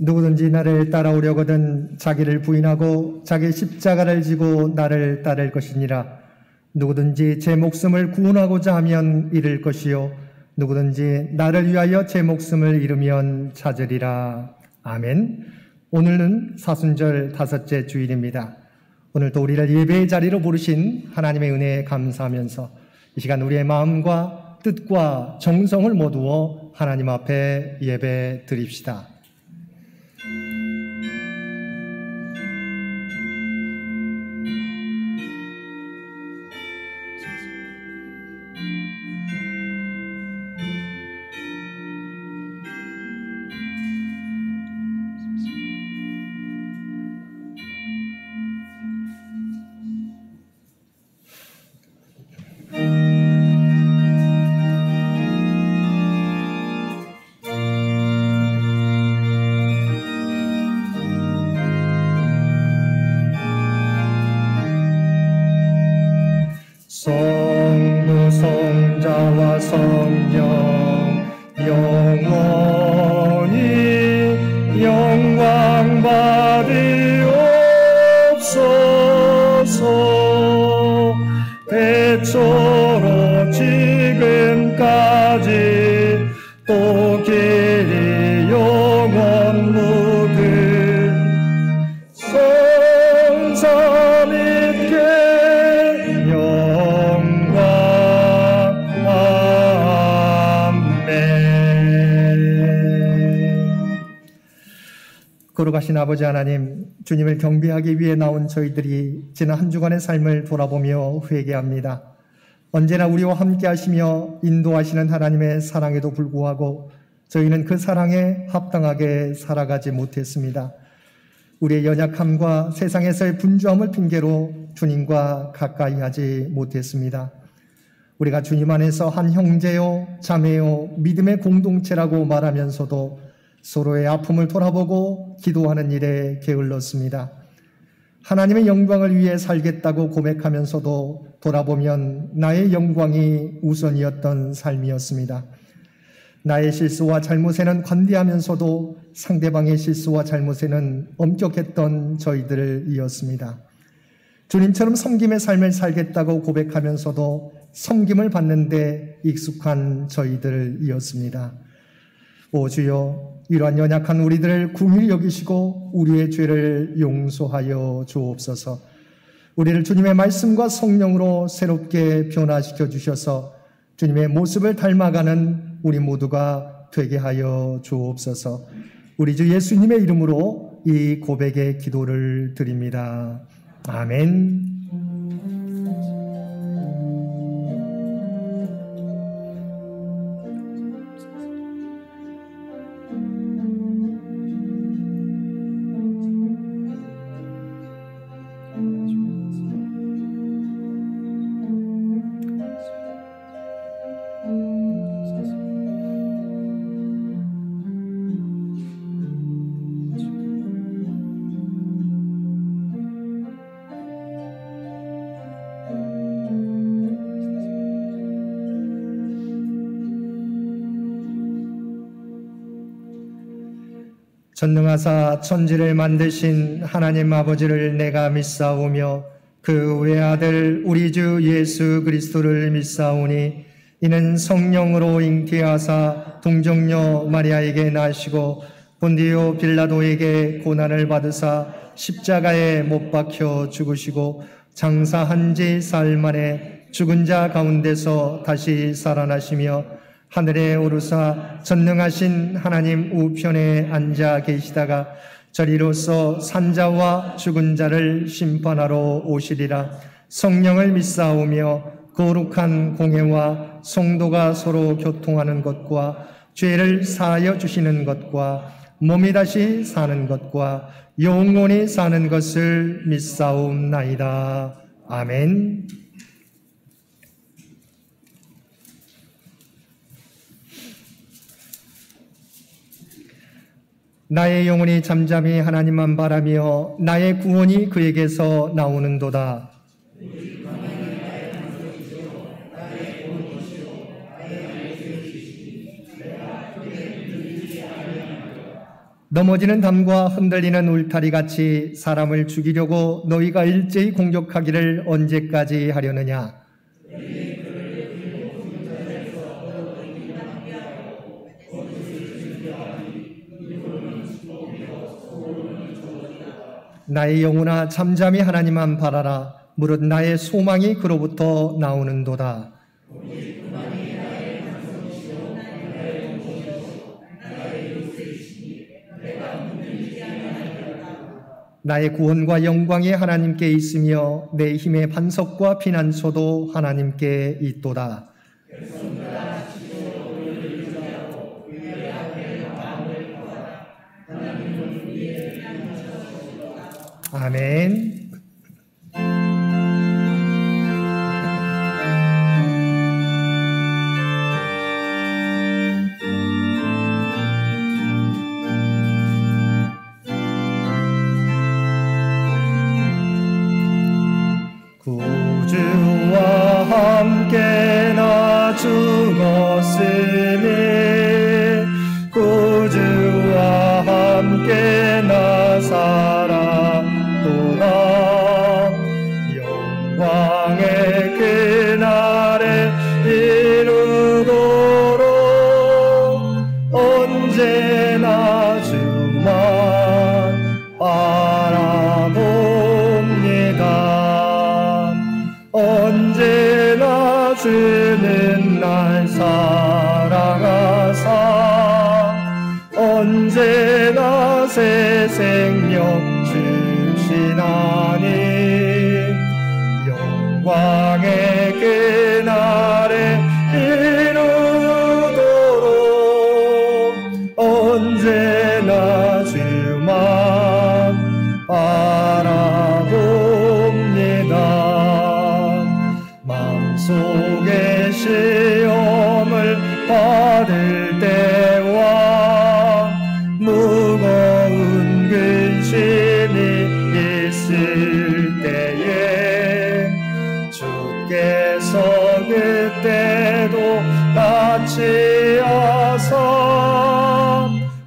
누구든지 나를 따라오려거든 자기를 부인하고 자기 십자가를 지고 나를 따를 것이니라. 누구든지 제 목숨을 구원하고자 하면 잃을 것이요 누구든지 나를 위하여 제 목숨을 잃으면 찾으리라. 아멘. 오늘은 사순절 5째 주일입니다. 오늘도 우리를 예배의 자리로 부르신 하나님의 은혜에 감사하면서 이 시간 우리의 마음과 뜻과 정성을 모두어 하나님 앞에 예배 드립시다. 성부 성자와 성령 영원히 영광 받으옵소서. 대초로 지금까지 또 길이 영원 묵은 성삼위께 영광. 아멘. 거룩하신 아버지 하나님, 주님을 경배하기 위해 나온 저희들이 지난 한 주간의 삶을 돌아보며 회개합니다. 언제나 우리와 함께 하시며 인도하시는 하나님의 사랑에도 불구하고 저희는 그 사랑에 합당하게 살아가지 못했습니다. 우리의 연약함과 세상에서의 분주함을 핑계로 주님과 가까이 하지 못했습니다. 우리가 주님 안에서 한 형제요, 자매요, 믿음의 공동체라고 말하면서도 서로의 아픔을 돌아보고 기도하는 일에 게을렀습니다. 하나님의 영광을 위해 살겠다고 고백하면서도 돌아보면 나의 영광이 우선이었던 삶이었습니다. 나의 실수와 잘못에는 관대하면서도 상대방의 실수와 잘못에는 엄격했던 저희들이었습니다. 주님처럼 섬김의 삶을 살겠다고 고백하면서도 섬김을 받는데 익숙한 저희들이었습니다. 오 주여, 이러한 연약한 우리들을 긍휼히 여기시고 우리의 죄를 용서하여 주옵소서. 우리를 주님의 말씀과 성령으로 새롭게 변화시켜 주셔서 주님의 모습을 닮아가는 우리 모두가 되게 하여 주옵소서. 우리 주 예수님의 이름으로 이 고백의 기도를 드립니다. 아멘. 전능하사 천지를 만드신 하나님 아버지를 내가 믿사오며 그 외아들 우리 주 예수 그리스도를 믿사오니 이는 성령으로 잉태하사 동정녀 마리아에게 나시고 본디오 빌라도에게 고난을 받으사 십자가에 못 박혀 죽으시고 장사한 지 사흘 만에 죽은 자 가운데서 다시 살아나시며 하늘에 오르사 전능하신 하나님 우편에 앉아 계시다가 저리로서 산자와 죽은 자를 심판하러 오시리라. 성령을 믿사오며 거룩한 공회와 성도가 서로 교통하는 것과 죄를 사하여 주시는 것과 몸이 다시 사는 것과 영원히 사는 것을 믿사옵나이다. 아멘. 나의 영혼이 잠잠히 하나님만 바라며 나의 구원이 그에게서 나오는도다. 넘어지는 담과 흔들리는 울타리 같이 사람을 죽이려고 너희가 일제히 공격하기를 언제까지 하려느냐? 나의 영혼아 잠잠히 하나님만 바라라. 무릇 나의 소망이 그로부터 나오는도다. 나의 구원과 영광이 하나님께 있으며 내 힘의 반석과 피난처도 하나님께 있도다. 아멘. 구주와 함께 나 죽었으니 구주와 함께 나 살았도다. 영광의 그날에 이르도록 언제나 주만 바라봅니다. 언제나 주는 날 사랑하사 언제나 새 생명 주시나니 영광의 그날에 이르도록 언제나 주만 바라봅니다. 마음속에 시험을 받을 때와 무거운 근심이 있을 때에 주께서 그때도 같이 하사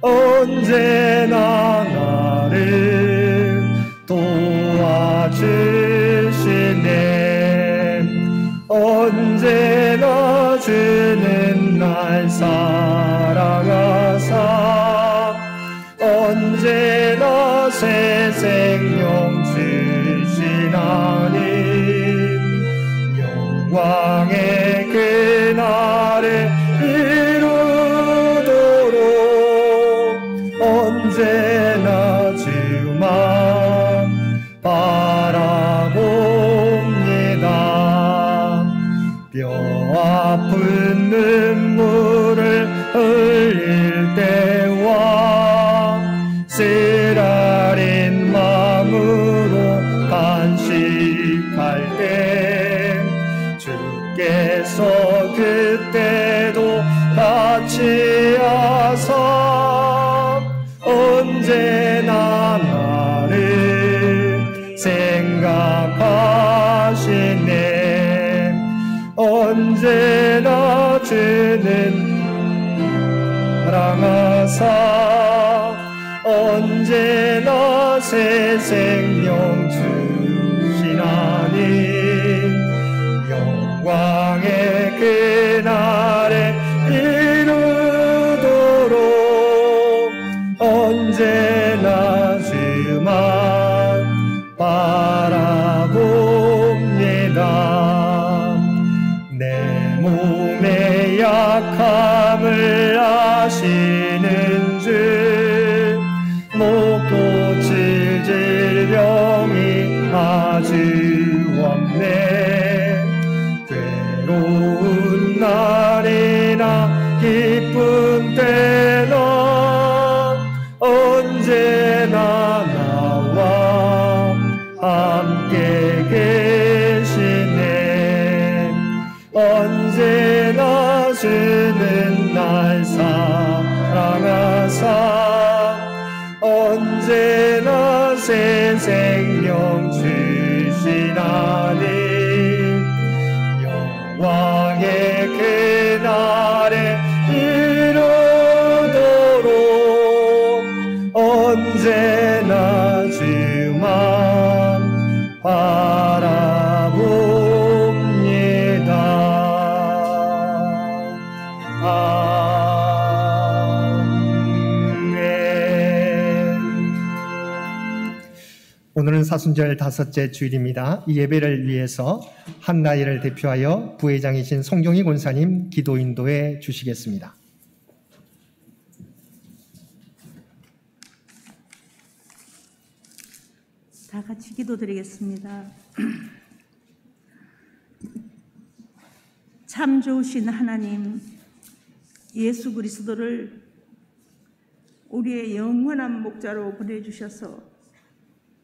언제나 나를 도와주시네. 언제나 주는 날 사랑하사 언제나 새 생명 주시나니 영광의 그날에 이르도록 언제나 주만 바라봅니다. 뼈 아픈 눈물을 흘릴 때와 쓰라린 마음으로 간식할 때 주께서 그때도 같이 하사 언제나 나를 생각하시네. 언제나 주는 사랑하사 언제나 새 생명 주시나니 영광의 그날에 이르도록 언제나 주만 바라봅니다. 내 몸의 약함을 아시는 주 못 고칠 질병이 아주 없네. 괴로운 날이나 기쁜 때나 언제나 나와 함께 계시네. 언제나 주는 날 사랑하사 언제나 새 생명 주시나니 영광의 그날에 이르도록 오늘은 사순절 5째 주일입니다. 이 예배를 위해서 한나이를 대표하여 부회장이신 송종희 권사님 기도 인도해 주시겠습니다. 다 같이 기도드리겠습니다. 참 좋으신 하나님, 예수 그리스도를 우리의 영원한 목자로 보내주셔서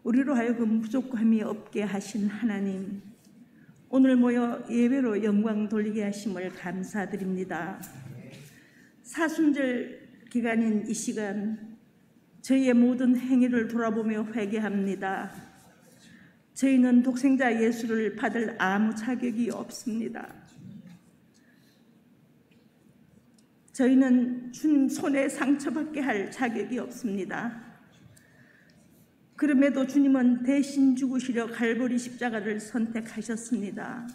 우리로 하여금 부족함이 없게 하신 하나님, 오늘 모여 예배로 영광 돌리게 하심을 감사드립니다. 사순절 기간인 이 시간 저희의 모든 행위를 돌아보며 회개합니다. 저희는 독생자 예수를 받을 아무 자격이 없습니다. 저희는 주님 손에 상처받게 할 자격이 없습니다. 그럼에도 주님은 대신 죽으시려 갈보리 십자가를 선택하셨습니다.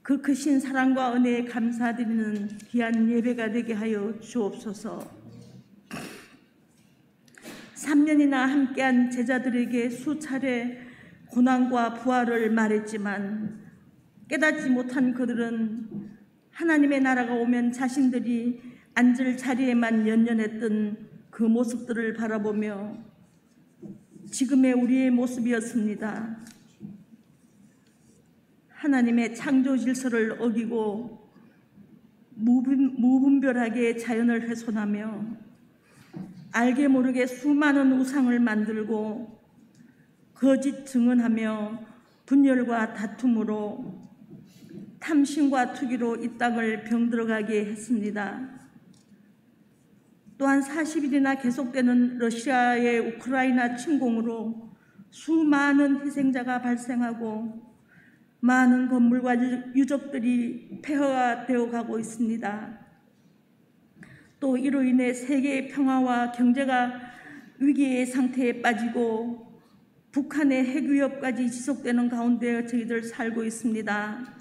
그 크신 사랑과 은혜에 감사드리는 귀한 예배가 되게 하여 주옵소서. 3년이나 함께한 제자들에게 수차례 고난과 부활을 말했지만 깨닫지 못한 그들은 하나님의 나라가 오면 자신들이 앉을 자리에만 연연했던 그 모습들을 바라보며 지금의 우리의 모습이었습니다. 하나님의 창조 질서를 어기고 무분별하게 자연을 훼손하며 알게 모르게 수많은 우상을 만들고 거짓 증언하며 분열과 다툼으로 탐심과 투기로 이 땅을 병들어가게 했습니다. 또한 40일이나 계속되는 러시아의 우크라이나 침공으로 수많은 희생자가 발생하고 많은 건물과 유적들이 폐허가 되어 가고 있습니다. 또 이로 인해 세계의 평화와 경제가 위기의 상태에 빠지고 북한의 핵위협까지 지속되는 가운데 저희들 살고 있습니다.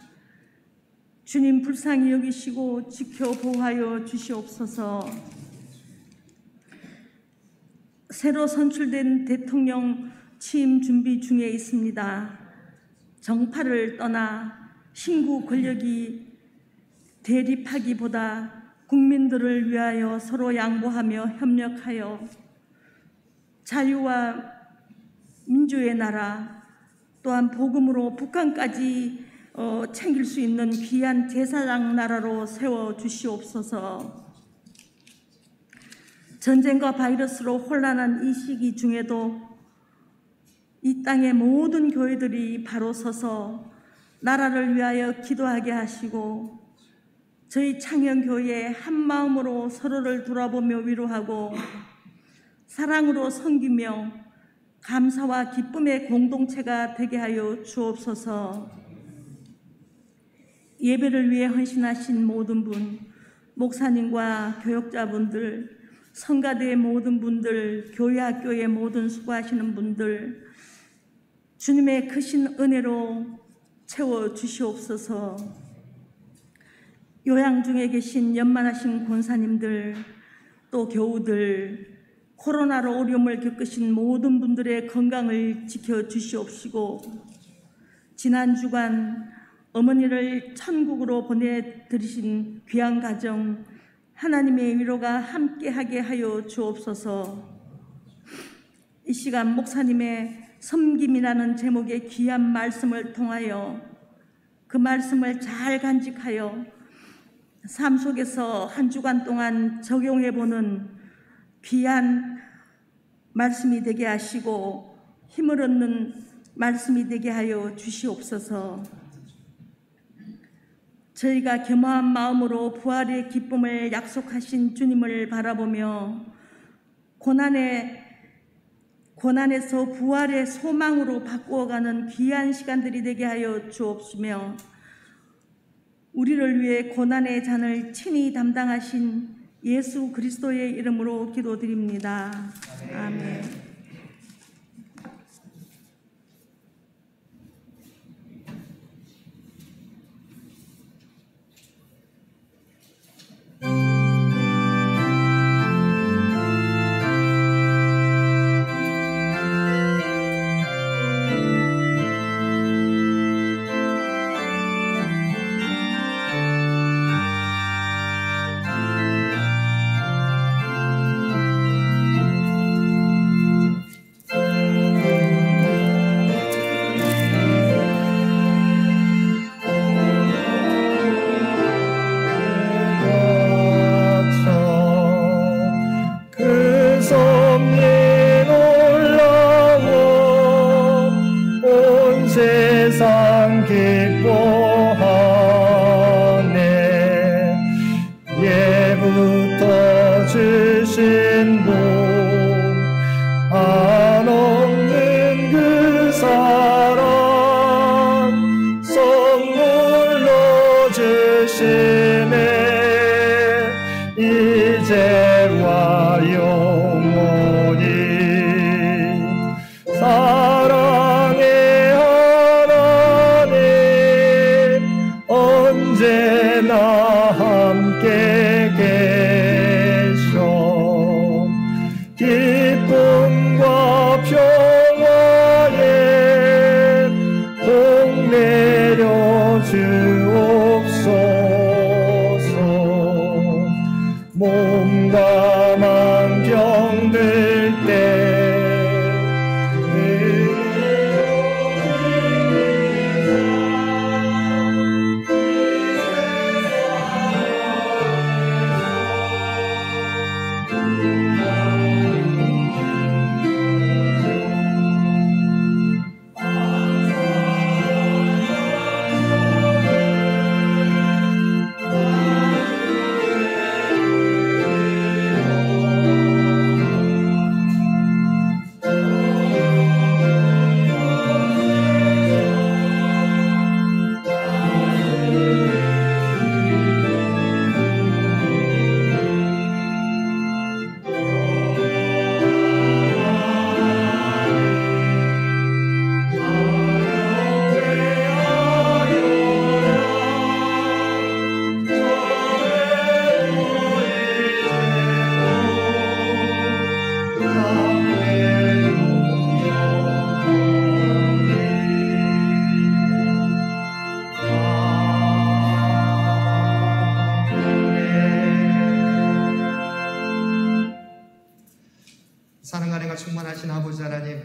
주님 불쌍히 여기시고 지켜 보호하여 주시옵소서. 새로 선출된 대통령 취임 준비 중에 있습니다. 정파를 떠나 신구 권력이 대립하기보다 국민들을 위하여 서로 양보하며 협력하여 자유와 민주의 나라, 또한 복음으로 북한까지 챙길 수 있는 귀한 제사장 나라로 세워주시옵소서. 전쟁과 바이러스로 혼란한 이 시기 중에도 이 땅의 모든 교회들이 바로 서서 나라를 위하여 기도하게 하시고 저희 창현교회 한마음으로 서로를 돌아보며 위로하고 사랑으로 섬기며 감사와 기쁨의 공동체가 되게 하여 주옵소서. 예배를 위해 헌신하신 모든 분, 목사님과 교역자분들, 성가대의 모든 분들, 교회 학교의 모든 수고하시는 분들, 주님의 크신 은혜로 채워주시옵소서. 요양 중에 계신 연만하신 권사님들, 또 교우들, 코로나로 어려움을 겪으신 모든 분들의 건강을 지켜주시옵시고 지난 주간 어머니를 천국으로 보내드리신 귀한 가정 하나님의 위로가 함께하게 하여 주옵소서. 이 시간 목사님의 섬김이라는 제목의 귀한 말씀을 통하여 그 말씀을 잘 간직하여 삶 속에서 한 주간 동안 적용해보는 귀한 말씀이 되게 하시고 힘을 얻는 말씀이 되게 하여 주시옵소서. 저희가 겸허한 마음으로 부활의 기쁨을 약속하신 주님을 바라보며 고난에서 부활의 소망으로 바꾸어가는 귀한 시간들이 되게 하여 주옵시며 우리를 위해 고난의 잔을 친히 담당하신 예수 그리스도의 이름으로 기도드립니다. 아멘. 아버지 하나님,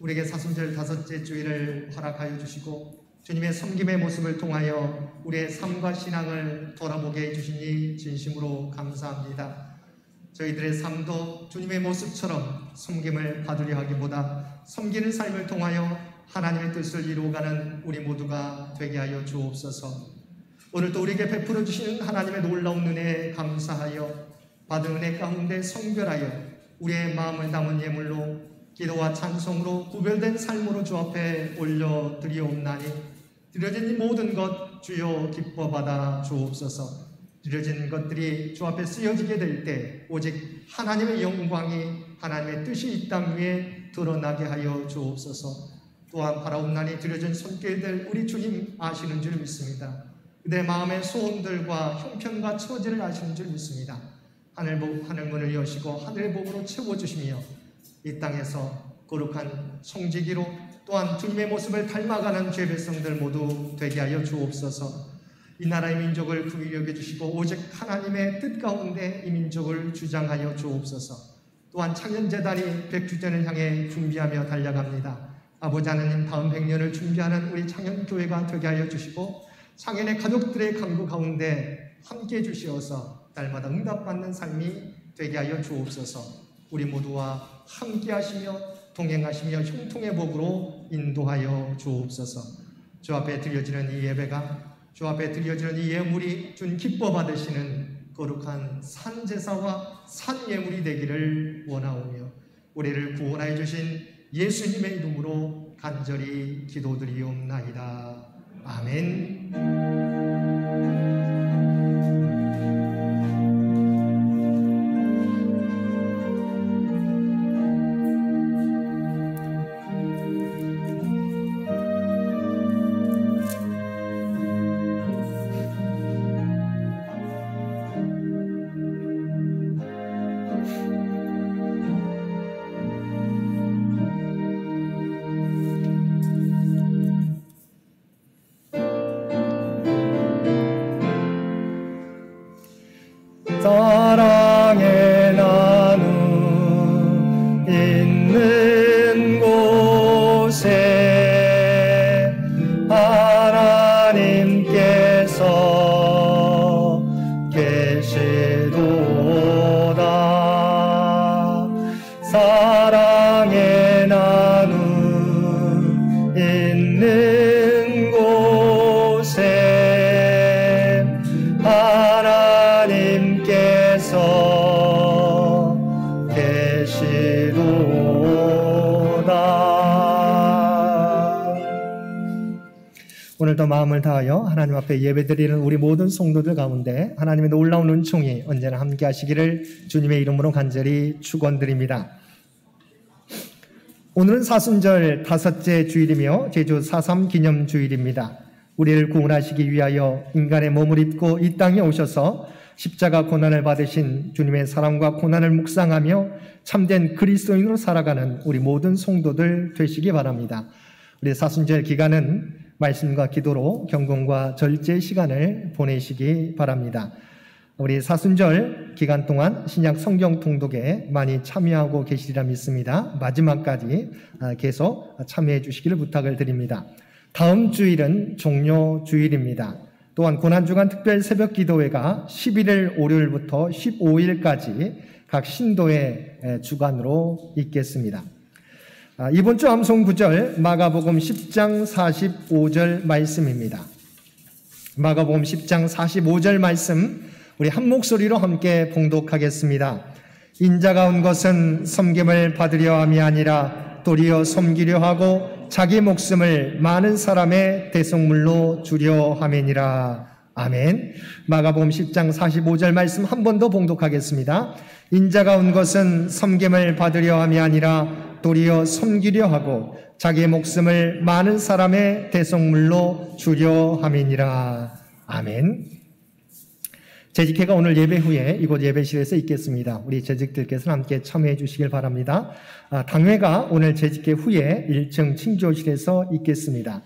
우리에게 사순절 다섯째 주일을 허락하여 주시고 주님의 섬김의 모습을 통하여 우리의 삶과 신앙을 돌아보게 해주시니 진심으로 감사합니다. 저희들의 삶도 주님의 모습처럼 섬김을 받으려 하기보다 섬기는 삶을 통하여 하나님의 뜻을 이루어가는 우리 모두가 되게 하여 주옵소서. 오늘도 우리에게 베풀어 주시는 하나님의 놀라운 은혜에 감사하여 받은 은혜 가운데 성별하여 우리의 마음을 담은 예물로 기도와 찬송으로 구별된 삶으로 주 앞에 올려드리옵나니 드려진 이 모든 것 주여 기뻐 받아 주옵소서. 드려진 것들이 주 앞에 쓰여지게 될 때 오직 하나님의 영광이 하나님의 뜻이 이 땅 위에 드러나게 하여 주옵소서. 또한 바라옵나니 드려진 손길들 우리 주님 아시는 줄 믿습니다. 내 마음의 소원들과 형편과 처지를 아시는 줄 믿습니다. 하늘문을 여시고 하늘의 복으로 채워주시며 이 땅에서 거룩한 성지기로 또한 주님의 모습을 닮아가는 죄백성들 모두 되게 하여 주옵소서. 이 나라의 민족을 긍휼히 여겨주시고 오직 하나님의 뜻 가운데 이 민족을 주장하여 주옵소서. 또한 창년재단이 100주년을 향해 준비하며 달려갑니다. 아버지 하나님, 다음 100년을 준비하는 우리 창년교회가 되게 하여 주시고 창년의 가족들의 간구 가운데 함께 해주시어서 날마다 응답받는 삶이 되게 하여 주옵소서. 우리 모두와 함께 하시며 동행하시며 형통의 복으로 인도하여 주옵소서. 주 앞에 드려지는 이 예배가, 주 앞에 드려지는 이 예물이 주님 기뻐 받으시는 거룩한 산제사와 산예물이 되기를 원하오며 우리를 구원하여 주신 예수님의 이름으로 간절히 기도드리옵나이다. 아멘. 사랑의 나눔 있는 곳에 하나님께서 계시도다. 사랑의 나눔 있는 곳에 오늘도 마음을 다하여 하나님 앞에 예배드리는 우리 모든 성도들 가운데 하나님의 놀라운 은총이 언제나 함께 하시기를 주님의 이름으로 간절히 축원드립니다. 오늘은 사순절 다섯째 주일이며 제주 4.3 기념주일입니다. 우리를 구원하시기 위하여 인간의 몸을 입고 이 땅에 오셔서 십자가 고난을 받으신 주님의 사랑과 고난을 묵상하며 참된 그리스도인으로 살아가는 우리 모든 성도들 되시기 바랍니다. 우리 사순절 기간은 말씀과 기도로 경건과 절제 시간을 보내시기 바랍니다. 우리 사순절 기간 동안 신약 성경 통독에 많이 참여하고 계시리라 믿습니다. 마지막까지 계속 참여해 주시기를 부탁을 드립니다. 다음 주일은 종료 주일입니다. 또한 고난주간 특별 새벽 기도회가 11일 월요일부터 15일까지 각 신도의 주간으로 있겠습니다. 이번 주 암송 구절 마가복음 10장 45절 말씀입니다. 마가복음 10장 45절 말씀 우리 한 목소리로 함께 봉독하겠습니다. 인자가 온 것은 섬김을 받으려 함이 아니라 도리어 섬기려 하고 자기 목숨을 많은 사람의 대속물로 주려 함이니라. 아멘. 마가복음 10장 45절 말씀 한 번 더 봉독하겠습니다. 인자가 온 것은 섬김을 받으려 함이 아니라 도리어 섬기려 하고 자기 목숨을 많은 사람의 대속물로 주려 함이니라. 아멘. 재직회가 오늘 예배 후에 이곳 예배실에서 있겠습니다. 우리 재직들께서는 함께 참여해 주시길 바랍니다. 당회가 오늘 재직회 후에 1층 칭조실에서 있겠습니다.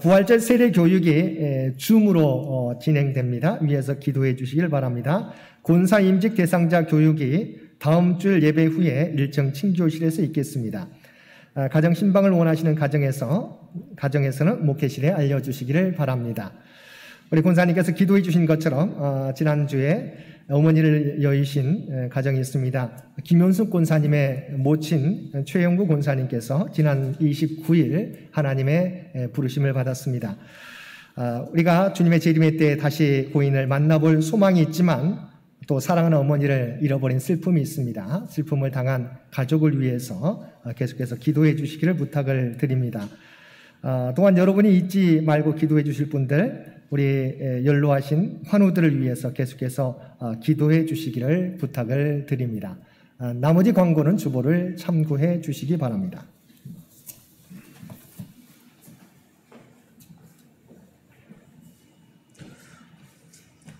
부활절 세례 교육이 줌으로 진행됩니다. 위에서 기도해 주시길 바랍니다. 권사 임직 대상자 교육이 다음 주 예배 후에 1층 칭조실에서 있겠습니다. 가정 신방을 원하시는 가정에서는 목회실에 알려주시기를 바랍니다. 우리 권사님께서 기도해 주신 것처럼 지난주에 어머니를 여의신 가정이 있습니다. 김현숙 권사님의 모친 최영구 권사님께서 지난 29일 하나님의 부르심을 받았습니다. 우리가 주님의 재림의 때에 다시 고인을 만나볼 소망이 있지만 또 사랑하는 어머니를 잃어버린 슬픔이 있습니다. 슬픔을 당한 가족을 위해서 계속해서 기도해 주시기를 부탁을 드립니다. 또한 여러분이 잊지 말고 기도해 주실 분들, 우리 연로하신 환우들을 위해서 계속해서 기도해 주시기를 부탁을 드립니다. 나머지 광고는 주보를 참고해 주시기 바랍니다.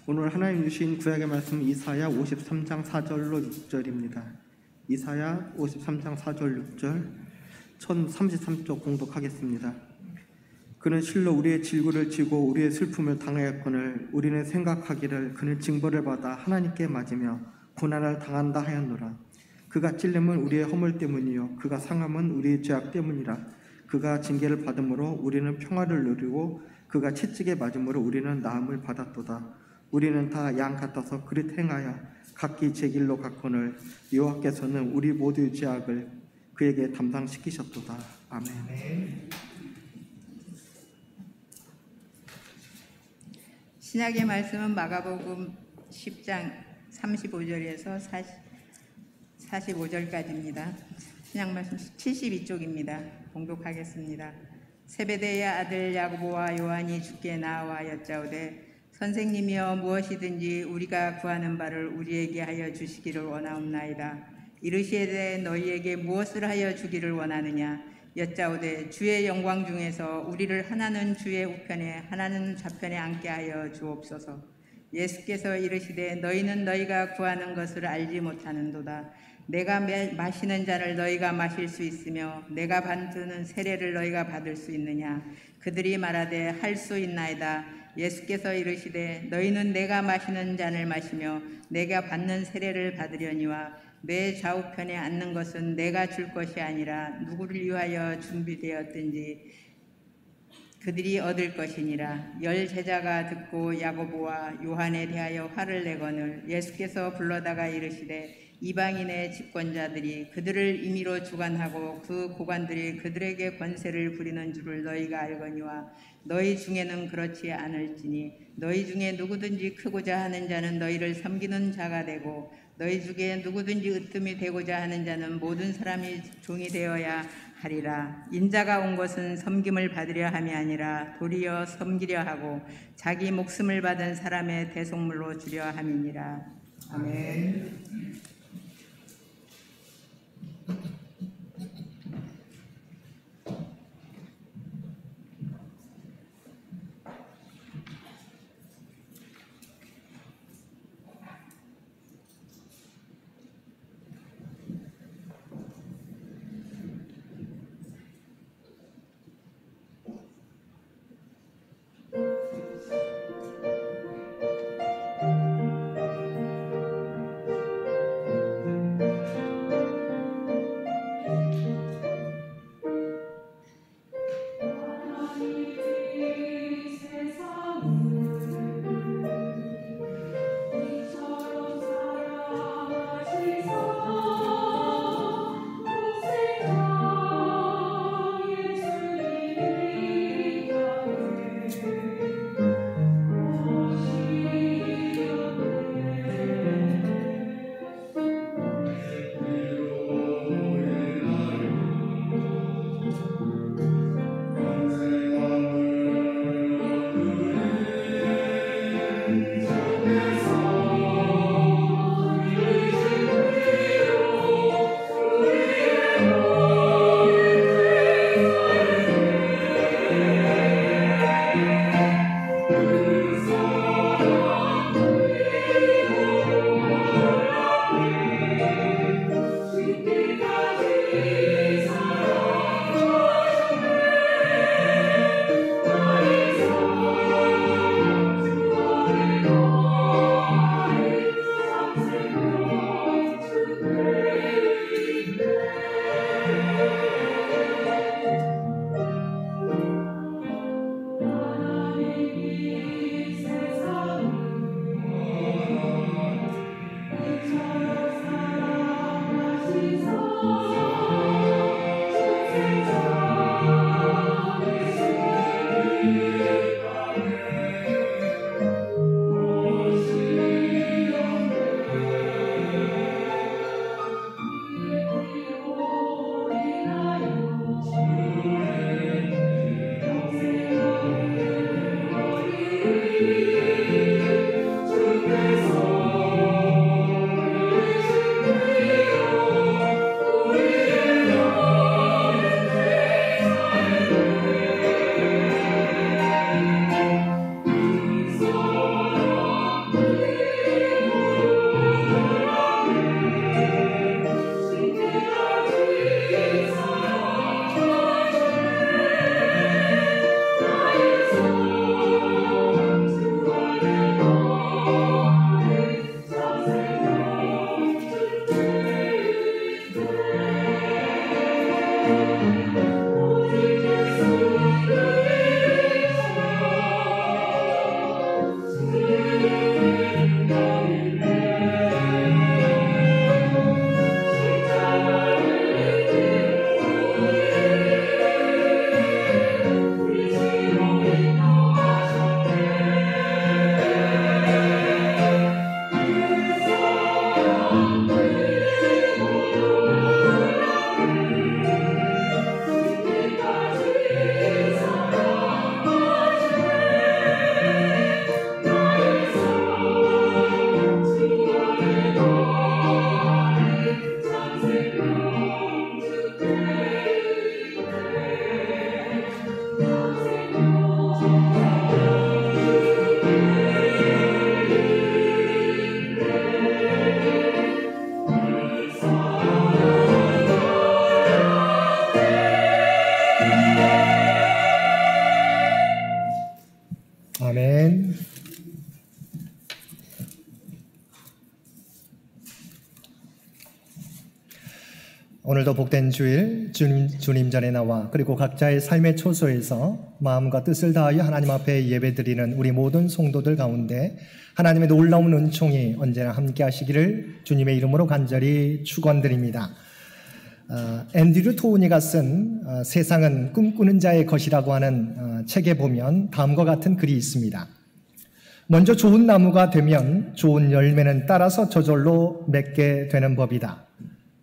오늘 하나님 주신 구약의 말씀 이사야 53장 4절로 6절입니다. 이사야 53장 4절 6절 1033쪽 공독하겠습니다. 그는 실로 우리의 질구를 지고 우리의 슬픔을 당하였거늘 우리는 생각하기를 그는 징벌을 받아 하나님께 맞으며 고난을 당한다 하였노라. 그가 찔림은 우리의 허물 때문이요 그가 상함은 우리의 죄악 때문이라. 그가 징계를 받음으로 우리는 평화를 누리고 그가 채찍에 맞음으로 우리는 나음을 받았도다. 우리는 다 양 같아서 그릇 행하여 각기 제 길로 갔거늘 여호와께서는 우리 모두의 죄악을 그에게 담당시키셨도다. 아멘. 신약의 말씀은 마가복음 10장 35절에서 45절까지입니다. 신약 말씀 72쪽입니다. 봉독하겠습니다. 세베대의 아들 야고보와 요한이 주께 나와 여짜오되 선생님이여 무엇이든지 우리가 구하는 바를 우리에게 하여 주시기를 원하옵나이다. 이르시되 너희에게 무엇을 하여 주기를 원하느냐? 여짜오되 주의 영광 중에서 우리를 하나는 주의 우편에 하나는 좌편에 앉게 하여 주옵소서. 예수께서 이르시되 너희는 너희가 구하는 것을 알지 못하는도다. 내가 마시는 잔을 너희가 마실 수 있으며 내가 받는 세례를 너희가 받을 수 있느냐? 그들이 말하되 할 수 있나이다. 예수께서 이르시되 너희는 내가 마시는 잔을 마시며 내가 받는 세례를 받으려니와 내 좌우편에 앉는 것은 내가 줄 것이 아니라 누구를 위하여 준비되었든지 그들이 얻을 것이니라. 열 제자가 듣고 야고보와 요한에 대하여 화를 내거늘 예수께서 불러다가 이르시되 이방인의 집권자들이 그들을 임의로 주관하고 그 고관들이 그들에게 권세를 부리는 줄을 너희가 알거니와 너희 중에는 그렇지 않을지니 너희 중에 누구든지 크고자 하는 자는 너희를 섬기는 자가 되고 너희 중에 누구든지 으뜸이 되고자 하는 자는 모든 사람이 종이 되어야 하리라. 인자가 온 것은 섬김을 받으려 함이 아니라 도리어 섬기려 하고 자기 목숨을 받은 사람의 대속물로 주려 함이니라. 아멘. 아멘. 오늘도 복된 주일 주님 전에 나와 그리고 각자의 삶의 초소에서 마음과 뜻을 다하여 하나님 앞에 예배드리는 우리 모든 성도들 가운데 하나님의 놀라운 은총이 언제나 함께 하시기를 주님의 이름으로 간절히 축원드립니다. 앤드류 토우니가 쓴 세상은 꿈꾸는 자의 것이라고 하는 책에 보면 다음과 같은 글이 있습니다. 먼저 좋은 나무가 되면 좋은 열매는 따라서 저절로 맺게 되는 법이다.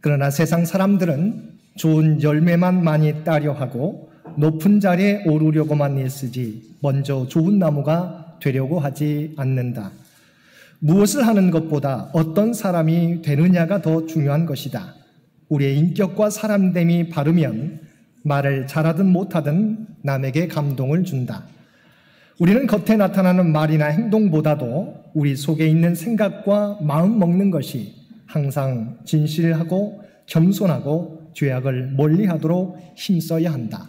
그러나 세상 사람들은 좋은 열매만 많이 따려 하고 높은 자리에 오르려고만 애쓰지 먼저 좋은 나무가 되려고 하지 않는다. 무엇을 하는 것보다 어떤 사람이 되느냐가 더 중요한 것이다. 우리의 인격과 사람됨이 바르면 말을 잘하든 못하든 남에게 감동을 준다. 우리는 겉에 나타나는 말이나 행동보다도 우리 속에 있는 생각과 마음 먹는 것이 항상 진실하고 겸손하고 죄악을 멀리하도록 힘써야 한다.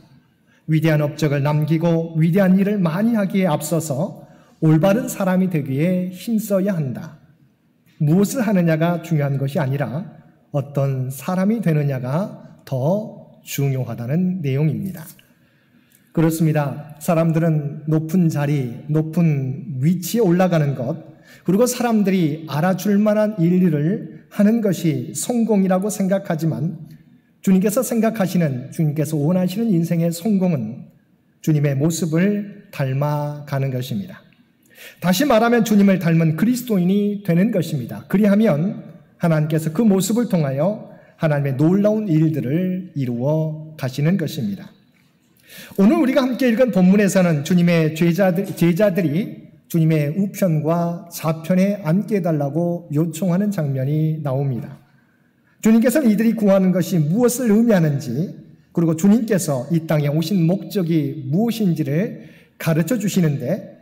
위대한 업적을 남기고 위대한 일을 많이 하기에 앞서서 올바른 사람이 되기에 힘써야 한다. 무엇을 하느냐가 중요한 것이 아니라 어떤 사람이 되느냐가 더 중요하다는 내용입니다. 그렇습니다. 사람들은 높은 자리, 높은 위치에 올라가는 것, 그리고 사람들이 알아줄 만한 일들을 하는 것이 성공이라고 생각하지만 주님께서 원하시는 인생의 성공은 주님의 모습을 닮아가는 것입니다. 다시 말하면 주님을 닮은 그리스도인이 되는 것입니다. 그리하면 하나님께서 그 모습을 통하여 하나님의 놀라운 일들을 이루어 가시는 것입니다. 오늘 우리가 함께 읽은 본문에서는 주님의 제자들이 주님의 우편과 좌편에 앉게 해달라고 요청하는 장면이 나옵니다. 주님께서는 이들이 구하는 것이 무엇을 의미하는지, 그리고 주님께서 이 땅에 오신 목적이 무엇인지를 가르쳐 주시는데,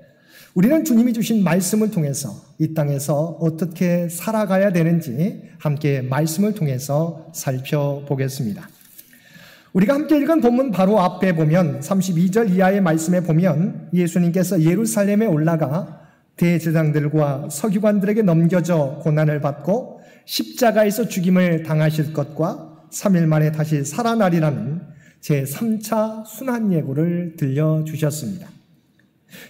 우리는 주님이 주신 말씀을 통해서 이 땅에서 어떻게 살아가야 되는지 함께 말씀을 통해서 살펴보겠습니다. 우리가 함께 읽은 본문 바로 앞에 보면 32절 이하의 말씀에 보면 예수님께서 예루살렘에 올라가 대제사장들과 서기관들에게 넘겨져 고난을 받고 십자가에서 죽임을 당하실 것과 3일 만에 다시 살아나리라는 제3차 순환예고를 들려주셨습니다.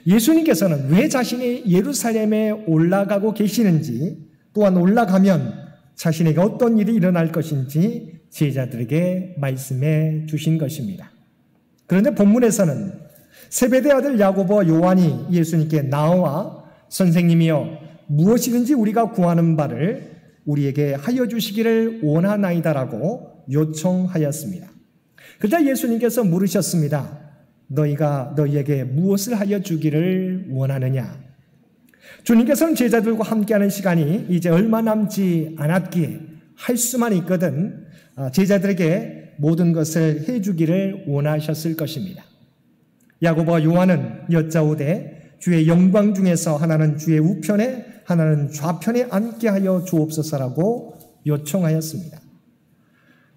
예수님께서는 왜 자신이 예루살렘에 올라가고 계시는지, 또한 올라가면 자신에게 어떤 일이 일어날 것인지 제자들에게 말씀해 주신 것입니다. 그런데 본문에서는 세베대 아들 야고보와 요한이 예수님께 나와 선생님이여 무엇이든지 우리가 구하는 바를 우리에게 하여 주시기를 원하나이다라고 요청하였습니다. 그러자 예수님께서 물으셨습니다. 너희가 너희에게 무엇을 하여 주기를 원하느냐? 주님께서는 제자들과 함께하는 시간이 이제 얼마 남지 않았기에 할 수만 있거든 제자들에게 모든 것을 해주기를 원하셨을 것입니다. 야고보와 요한은 여짜오되 주의 영광 중에서 하나는 주의 우편에 하나는 좌편에 앉게 하여 주옵소서라고 요청하였습니다.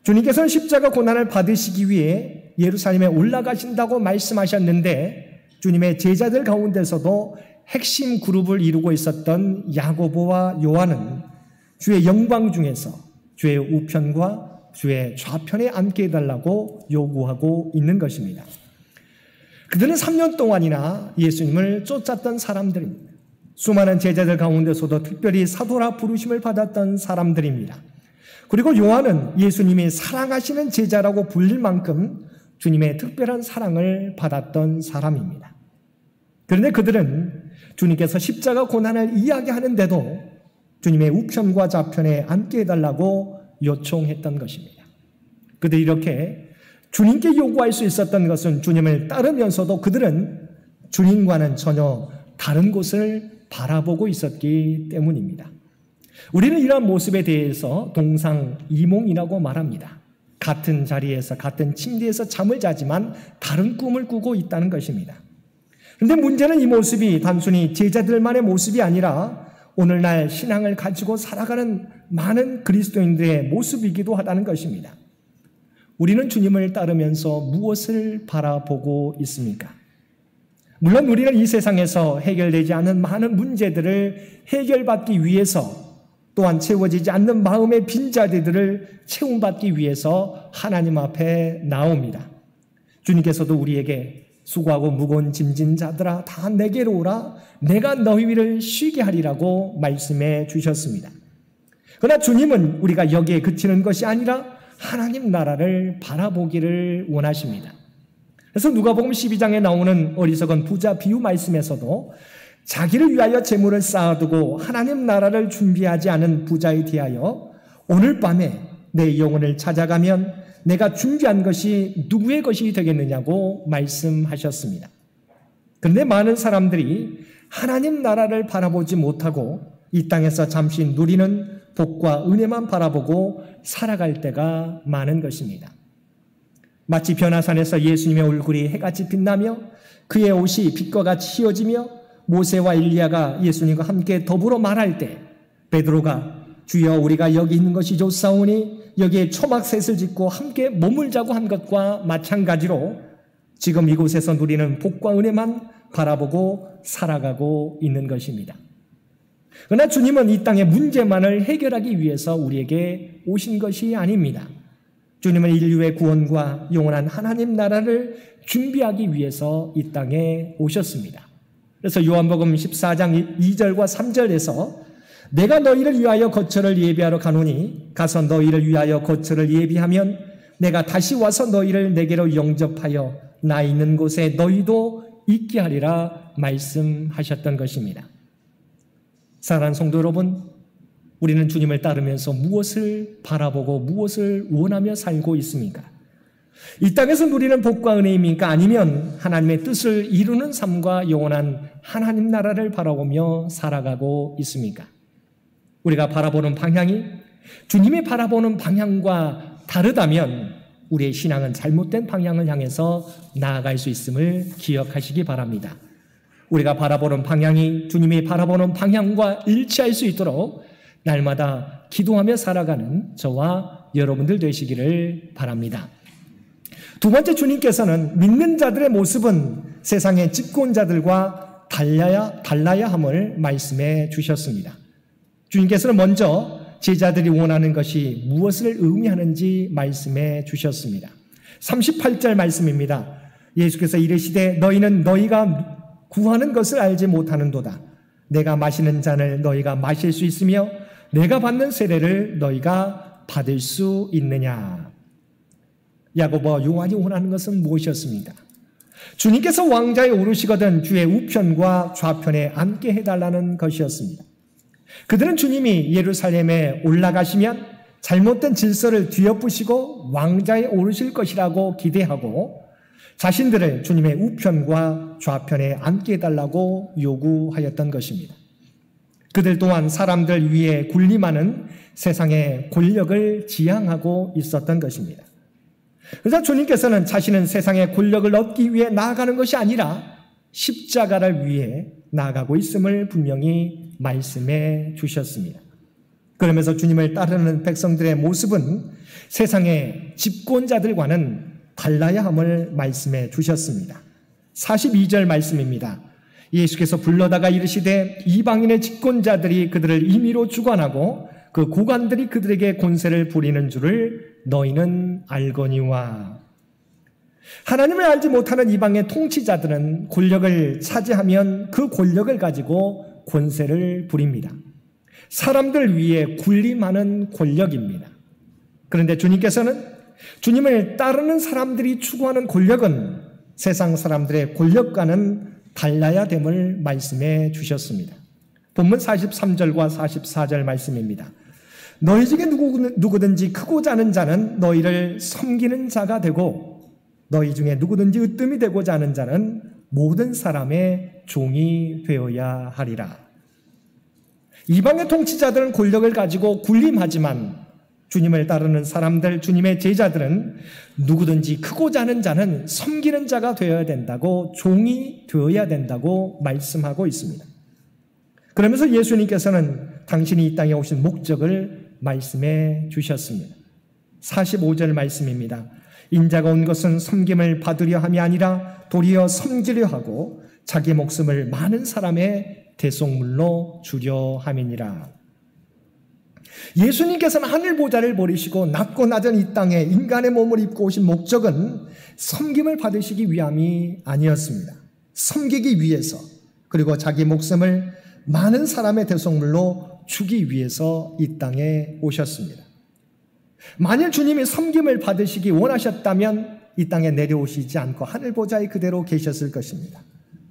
주님께서는 십자가 고난을 받으시기 위해 예루살렘에 올라가신다고 말씀하셨는데 주님의 제자들 가운데서도 핵심 그룹을 이루고 있었던 야고보와 요한은 주의 영광 중에서 주의 우편과 주의 좌편에 앉게 해달라고 요구하고 있는 것입니다. 그들은 3년 동안이나 예수님을 쫓았던 사람들입니다. 수많은 제자들 가운데서도 특별히 사도라 부르심을 받았던 사람들입니다. 그리고 요한은 예수님이 사랑하시는 제자라고 불릴 만큼 주님의 특별한 사랑을 받았던 사람입니다. 그런데 그들은 주님께서 십자가 고난을 이야기하는데도 주님의 우편과 좌편에 앉게 해달라고 요청했던 것입니다. 그들이 이렇게 주님께 요구할 수 있었던 것은 주님을 따르면서도 그들은 주님과는 전혀 다른 곳을 바라보고 있었기 때문입니다. 우리는 이러한 모습에 대해서 동상이몽이라고 말합니다. 같은 자리에서 같은 침대에서 잠을 자지만 다른 꿈을 꾸고 있다는 것입니다. 그런데 문제는 이 모습이 단순히 제자들만의 모습이 아니라 오늘날 신앙을 가지고 살아가는 많은 그리스도인들의 모습이기도 하다는 것입니다. 우리는 주님을 따르면서 무엇을 바라보고 있습니까? 물론 우리는 이 세상에서 해결되지 않은 많은 문제들을 해결받기 위해서, 또한 채워지지 않는 마음의 빈자리들을 채움받기 위해서 하나님 앞에 나옵니다. 주님께서도 우리에게 수고하고 무거운 짐진 자들아 다 내게로 오라, 내가 너희 위를 쉬게 하리라고 말씀해 주셨습니다. 그러나 주님은 우리가 여기에 그치는 것이 아니라 하나님 나라를 바라보기를 원하십니다. 그래서 누가복음 12장에 나오는 어리석은 부자 비유 말씀에서도 자기를 위하여 재물을 쌓아두고 하나님 나라를 준비하지 않은 부자에 대하여 오늘 밤에 내 영혼을 찾아가면 내가 준비한 것이 누구의 것이 되겠느냐고 말씀하셨습니다. 그런데 많은 사람들이 하나님 나라를 바라보지 못하고 이 땅에서 잠시 누리는 복과 은혜만 바라보고 살아갈 때가 많은 것입니다. 마치 변화산에서 예수님의 얼굴이 해같이 빛나며 그의 옷이 빛과 같이 휘어지며 모세와 엘리야가 예수님과 함께 더불어 말할 때 베드로가 주여 우리가 여기 있는 것이 좋사오니 여기에 초막셋을 짓고 함께 머물자고 한 것과 마찬가지로 지금 이곳에서 누리는 복과 은혜만 바라보고 살아가고 있는 것입니다. 그러나 주님은 이 땅의 문제만을 해결하기 위해서 우리에게 오신 것이 아닙니다. 주님은 인류의 구원과 영원한 하나님 나라를 준비하기 위해서 이 땅에 오셨습니다. 그래서 요한복음 14장 2절과 3절에서 내가 너희를 위하여 거처를 예비하러 가노니 가서 너희를 위하여 거처를 예비하면 내가 다시 와서 너희를 내게로 영접하여 나 있는 곳에 너희도 있게 하리라 말씀하셨던 것입니다. 사랑하는 성도 여러분, 우리는 주님을 따르면서 무엇을 바라보고 무엇을 원하며 살고 있습니까? 이 땅에서 누리는 복과 은혜입니까? 아니면 하나님의 뜻을 이루는 삶과 영원한 하나님 나라를 바라보며 살아가고 있습니까? 우리가 바라보는 방향이 주님이 바라보는 방향과 다르다면 우리의 신앙은 잘못된 방향을 향해서 나아갈 수 있음을 기억하시기 바랍니다. 우리가 바라보는 방향이 주님이 바라보는 방향과 일치할 수 있도록 날마다 기도하며 살아가는 저와 여러분들 되시기를 바랍니다. 두 번째, 주님께서는 믿는 자들의 모습은 세상의 집권자들과 달라야 함을 말씀해 주셨습니다. 주님께서는 먼저 제자들이 원하는 것이 무엇을 의미하는지 말씀해 주셨습니다. 38절 말씀입니다. 예수께서 이르시되 너희는 너희가 구하는 것을 알지 못하는도다. 내가 마시는 잔을 너희가 마실 수 있으며 내가 받는 세례를 너희가 받을 수 있느냐. 야고보와 요한이 원하는 것은 무엇이었습니까? 주님께서 왕좌에 오르시거든 주의 우편과 좌편에 앉게 해달라는 것이었습니다. 그들은 주님이 예루살렘에 올라가시면 잘못된 질서를 뒤엎으시고 왕좌에 오르실 것이라고 기대하고 자신들을 주님의 우편과 좌편에 앉게 해달라고 요구하였던 것입니다. 그들 또한 사람들 위에 군림하는 세상의 권력을 지향하고 있었던 것입니다. 그래서 주님께서는 자신은 세상의 권력을 얻기 위해 나아가는 것이 아니라 십자가를 위해 나아가고 있음을 분명히 말씀해 주셨습니다. 그러면서 주님을 따르는 백성들의 모습은 세상의 집권자들과는 달라야 함을 말씀해 주셨습니다. 42절 말씀입니다. 예수께서 불러다가 이르시되 이방인의 집권자들이 그들을 임의로 주관하고 그 고관들이 그들에게 권세를 부리는 줄을 너희는 알거니와. 하나님을 알지 못하는 이방의 통치자들은 권력을 차지하면 그 권력을 가지고 권세를 부립니다. 사람들 위에 군림하는 권력입니다. 그런데 주님께서는 주님을 따르는 사람들이 추구하는 권력은 세상 사람들의 권력과는 달라야 됨을 말씀해 주셨습니다. 본문 43절과 44절 말씀입니다. 너희 중에 누구든지 크고 자는 자는 너희를 섬기는 자가 되고 너희 중에 누구든지 으뜸이 되고자 하는 자는 모든 사람의 종이 되어야 하리라. 이방의 통치자들은 권력을 가지고 군림하지만 주님을 따르는 사람들, 주님의 제자들은 누구든지 크고자 하는 자는 섬기는 자가 되어야 된다고, 종이 되어야 된다고 말씀하고 있습니다. 그러면서 예수님께서는 당신이 이 땅에 오신 목적을 말씀해 주셨습니다. 45절 말씀입니다. 인자가 온 것은 섬김을 받으려 함이 아니라 도리어 섬기려 하고 자기 목숨을 많은 사람의 대속물로 주려 함이니라. 예수님께서는 하늘 보좌를 버리시고 낮고 낮은 이 땅에 인간의 몸을 입고 오신 목적은 섬김을 받으시기 위함이 아니었습니다. 섬기기 위해서, 그리고 자기 목숨을 많은 사람의 대속물로 주기 위해서 이 땅에 오셨습니다. 만일 주님이 섬김을 받으시기 원하셨다면 이 땅에 내려오시지 않고 하늘 보좌에 그대로 계셨을 것입니다.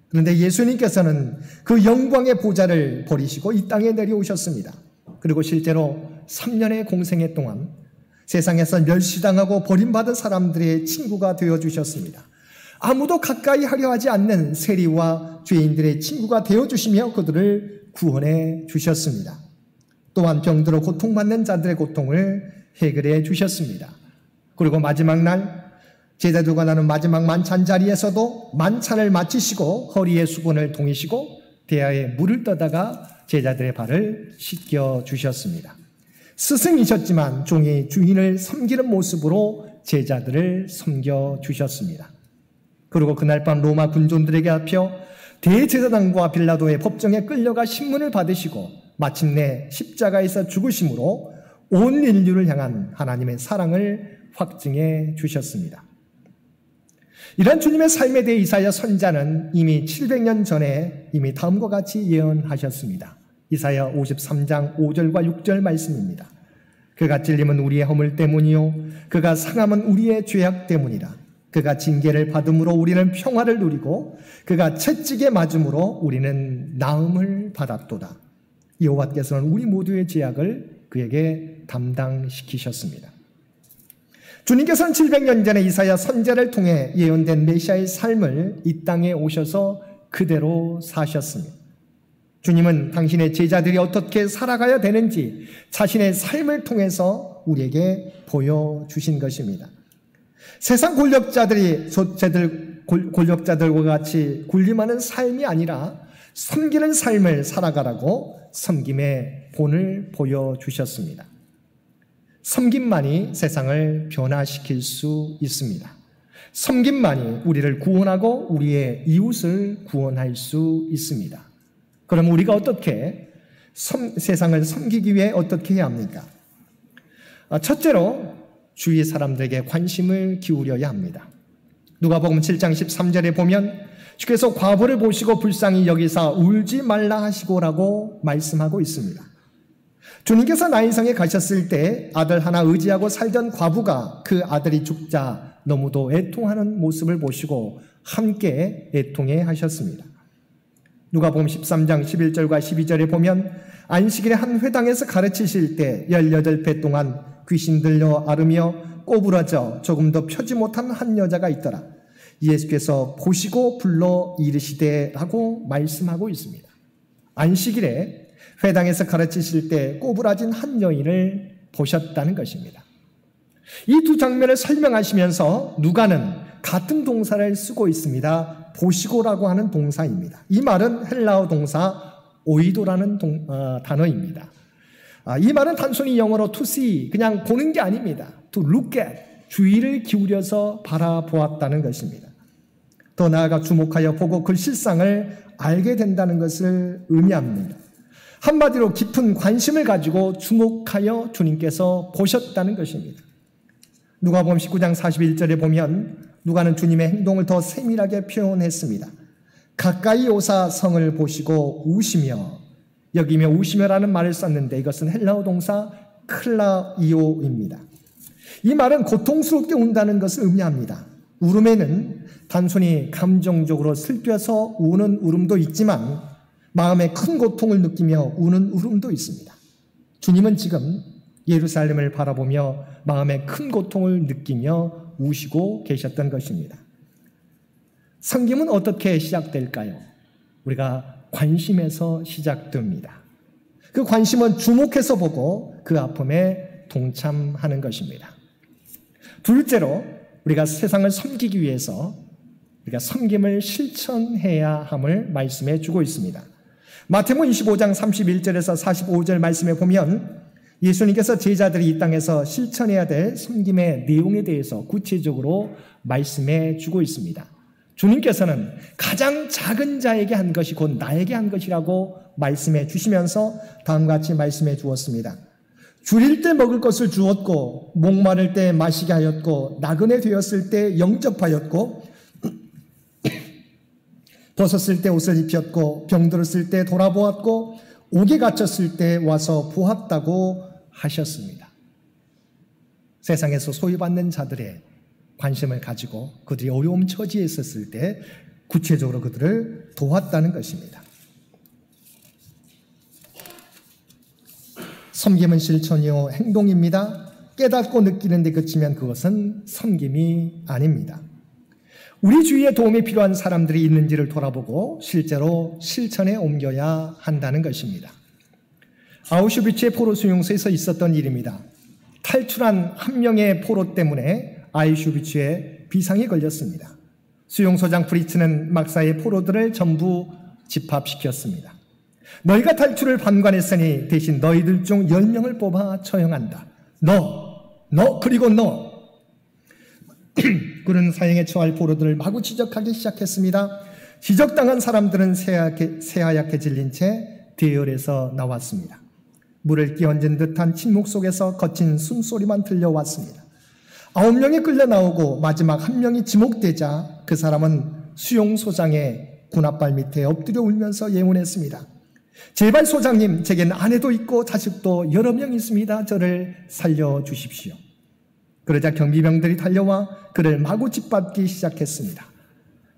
그런데 예수님께서는 그 영광의 보좌를 버리시고 이 땅에 내려오셨습니다. 그리고 실제로 3년의 공생애 동안 세상에서 멸시당하고 버림받은 사람들의 친구가 되어주셨습니다. 아무도 가까이 하려 하지 않는 세리와 죄인들의 친구가 되어주시며 그들을 구원해 주셨습니다. 또한 병들어 고통받는 자들의 고통을 해결해 주셨습니다. 그리고 마지막 날 제자들과 나눈 마지막 만찬 자리에서도 만찬을 마치시고 허리에 수건을 동이시고 대야에 물을 떠다가 제자들의 발을 씻겨 주셨습니다. 스승이셨지만 종이 주인을 섬기는 모습으로 제자들을 섬겨 주셨습니다. 그리고 그날 밤 로마 군존들에게 잡혀 대제사장과 빌라도의 법정에 끌려가 신문을 받으시고 마침내 십자가에서 죽으심으로 온 인류를 향한 하나님의 사랑을 확증해 주셨습니다. 이런 주님의 삶에 대해 이사야 선지자는 이미 700년 전에 이미 다음과 같이 예언하셨습니다. 이사야 53장 5절과 6절 말씀입니다. 그가 찔림은 우리의 허물 때문이요 그가 상함은 우리의 죄악 때문이라. 그가 징계를 받음으로 우리는 평화를 누리고 그가 채찍에 맞음으로 우리는 나음을 받았도다. 여호와께서는 우리 모두의 죄악을 그에게 담당시키셨습니다. 주님께서는 700년 전에 이사야 선지자를 통해 예언된 메시아의 삶을 이 땅에 오셔서 그대로 사셨습니다. 주님은 당신의 제자들이 어떻게 살아가야 되는지 자신의 삶을 통해서 우리에게 보여주신 것입니다. 세상 권력자들과 같이 군림하는 삶이 아니라 섬기는 삶을 살아가라고 섬김의 본을 보여주셨습니다. 섬김만이 세상을 변화시킬 수 있습니다. 섬김만이 우리를 구원하고 우리의 이웃을 구원할 수 있습니다. 그럼 우리가 어떻게 세상을 섬기기 위해 어떻게 해야 합니까? 첫째로 주위 사람들에게 관심을 기울여야 합니다. 누가복음 7장 13절에 보면 주께서 과부를 보시고 불쌍히 여기사 울지 말라 하시고라고 말씀하고 있습니다. 주님께서 나인성에 가셨을 때 아들 하나 의지하고 살던 과부가 그 아들이 죽자 너무도 애통하는 모습을 보시고 함께 애통해 하셨습니다. 누가복음 13장 11절과 12절에 보면 안식일에 한 회당에서 가르치실 때 18배 동안 귀신 들려 앓으며 꼬부라져 조금도 펴지 못한 한 여자가 있더라. 예수께서 보시고 불러 이르시되 라고 말씀하고 있습니다. 안식일에 회당에서 가르치실 때 꼬부라진 한 여인을 보셨다는 것입니다. 이 두 장면을 설명하시면서 누가는 같은 동사를 쓰고 있습니다. 보시고라고 하는 동사입니다. 이 말은 헬라어 동사 오이도라는 단어입니다. 이 말은 단순히 영어로 to see, 그냥 보는 게 아닙니다. to look at, 주의를 기울여서 바라보았다는 것입니다. 더 나아가 주목하여 보고 그 실상을 알게 된다는 것을 의미합니다. 한마디로 깊은 관심을 가지고 주목하여 주님께서 보셨다는 것입니다. 누가복음 19장 41절에 보면 누가는 주님의 행동을 더 세밀하게 표현했습니다. 가까이 오사 성을 보시고 우시며, 여기며 우시며라는 말을 썼는데 이것은 헬라어 동사 클라이오입니다. 이 말은 고통스럽게 운다는 것을 의미합니다. 울음에는 단순히 감정적으로 슬퍼서 우는 울음도 있지만 마음에 큰 고통을 느끼며 우는 울음도 있습니다. 주님은 지금 예루살렘을 바라보며 마음에 큰 고통을 느끼며 우시고 계셨던 것입니다. 섬김은 어떻게 시작될까요? 우리가 관심에서 시작됩니다. 그 관심은 주목해서 보고 그 아픔에 동참하는 것입니다. 둘째로 우리가 세상을 섬기기 위해서 우리가 섬김을 실천해야 함을 말씀해 주고 있습니다. 마태복음 25장 31절에서 45절 말씀에 보면 예수님께서 제자들이 이 땅에서 실천해야 될 섬김의 내용에 대해서 구체적으로 말씀해 주고 있습니다. 주님께서는 가장 작은 자에게 한 것이 곧 나에게 한 것이라고 말씀해 주시면서 다음과 같이 말씀해 주었습니다. 줄일 때 먹을 것을 주었고 목마를 때 마시게 하였고 나그네 되었을 때 영접하였고 벗었을 때 옷을 입혔고 병들었을 때 돌아보았고 옥에 갇혔을 때 와서 보았다고 하셨습니다. 세상에서 소유받는 자들의 관심을 가지고 그들이 어려움 처지에 있었을 때 구체적으로 그들을 도왔다는 것입니다. 섬김은 실천이요 행동입니다. 깨닫고 느끼는 데 그치면 그것은 섬김이 아닙니다. 우리 주위에 도움이 필요한 사람들이 있는지를 돌아보고 실제로 실천에 옮겨야 한다는 것입니다. 아우슈비츠의 포로 수용소에서 있었던 일입니다. 탈출한 한 명의 포로 때문에 아우슈비츠에 비상이 걸렸습니다. 수용소장 프리츠는 막사의 포로들을 전부 집합시켰습니다. 너희가 탈출을 방관했으니 대신 너희들 중 10명을 뽑아 처형한다. 너 그리고 너. 그는 사형에 처할 포로들을 마구 지적하기 시작했습니다. 지적당한 사람들은 새하얗게 질린 채 대열에서 나왔습니다. 물을 끼얹은 듯한 침묵 속에서 거친 숨소리만 들려왔습니다. 9명이 끌려 나오고 마지막 1명이 지목되자 그 사람은 수용소장의 군홧발 밑에 엎드려 울면서 예언했습니다. 제발 소장님, 제겐 아내도 있고 자식도 여러 명 있습니다. 저를 살려주십시오. 그러자 경비병들이 달려와 그를 마구 짓밟기 시작했습니다.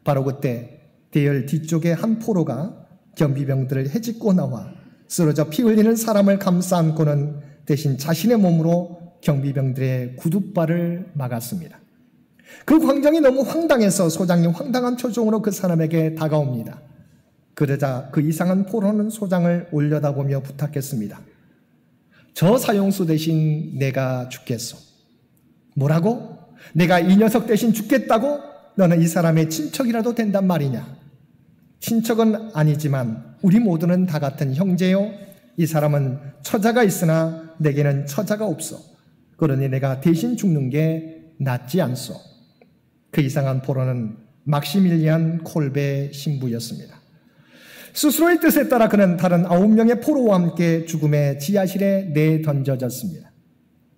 바로 그때 대열 뒤쪽에 한 포로가 경비병들을 헤집고 나와 쓰러져 피 흘리는 사람을 감싸 안고는 대신 자신의 몸으로 경비병들의 구둣발을 막았습니다. 그 광경이 너무 황당해서 소장님 황당한 표정으로 그 사람에게 다가옵니다. 그러자 그 이상한 포로는 소장을 올려다보며 부탁했습니다. 저 사형수 대신 내가 죽겠소. 뭐라고? 내가 이 녀석 대신 죽겠다고? 너는 이 사람의 친척이라도 된단 말이냐? 친척은 아니지만 우리 모두는 다 같은 형제요. 이 사람은 처자가 있으나 내게는 처자가 없어. 그러니 내가 대신 죽는 게 낫지 않소. 그 이상한 포로는 막시밀리안 콜베 신부였습니다. 스스로의 뜻에 따라 그는 다른 9명의 포로와 함께 죽음의 지하실에 내던져졌습니다.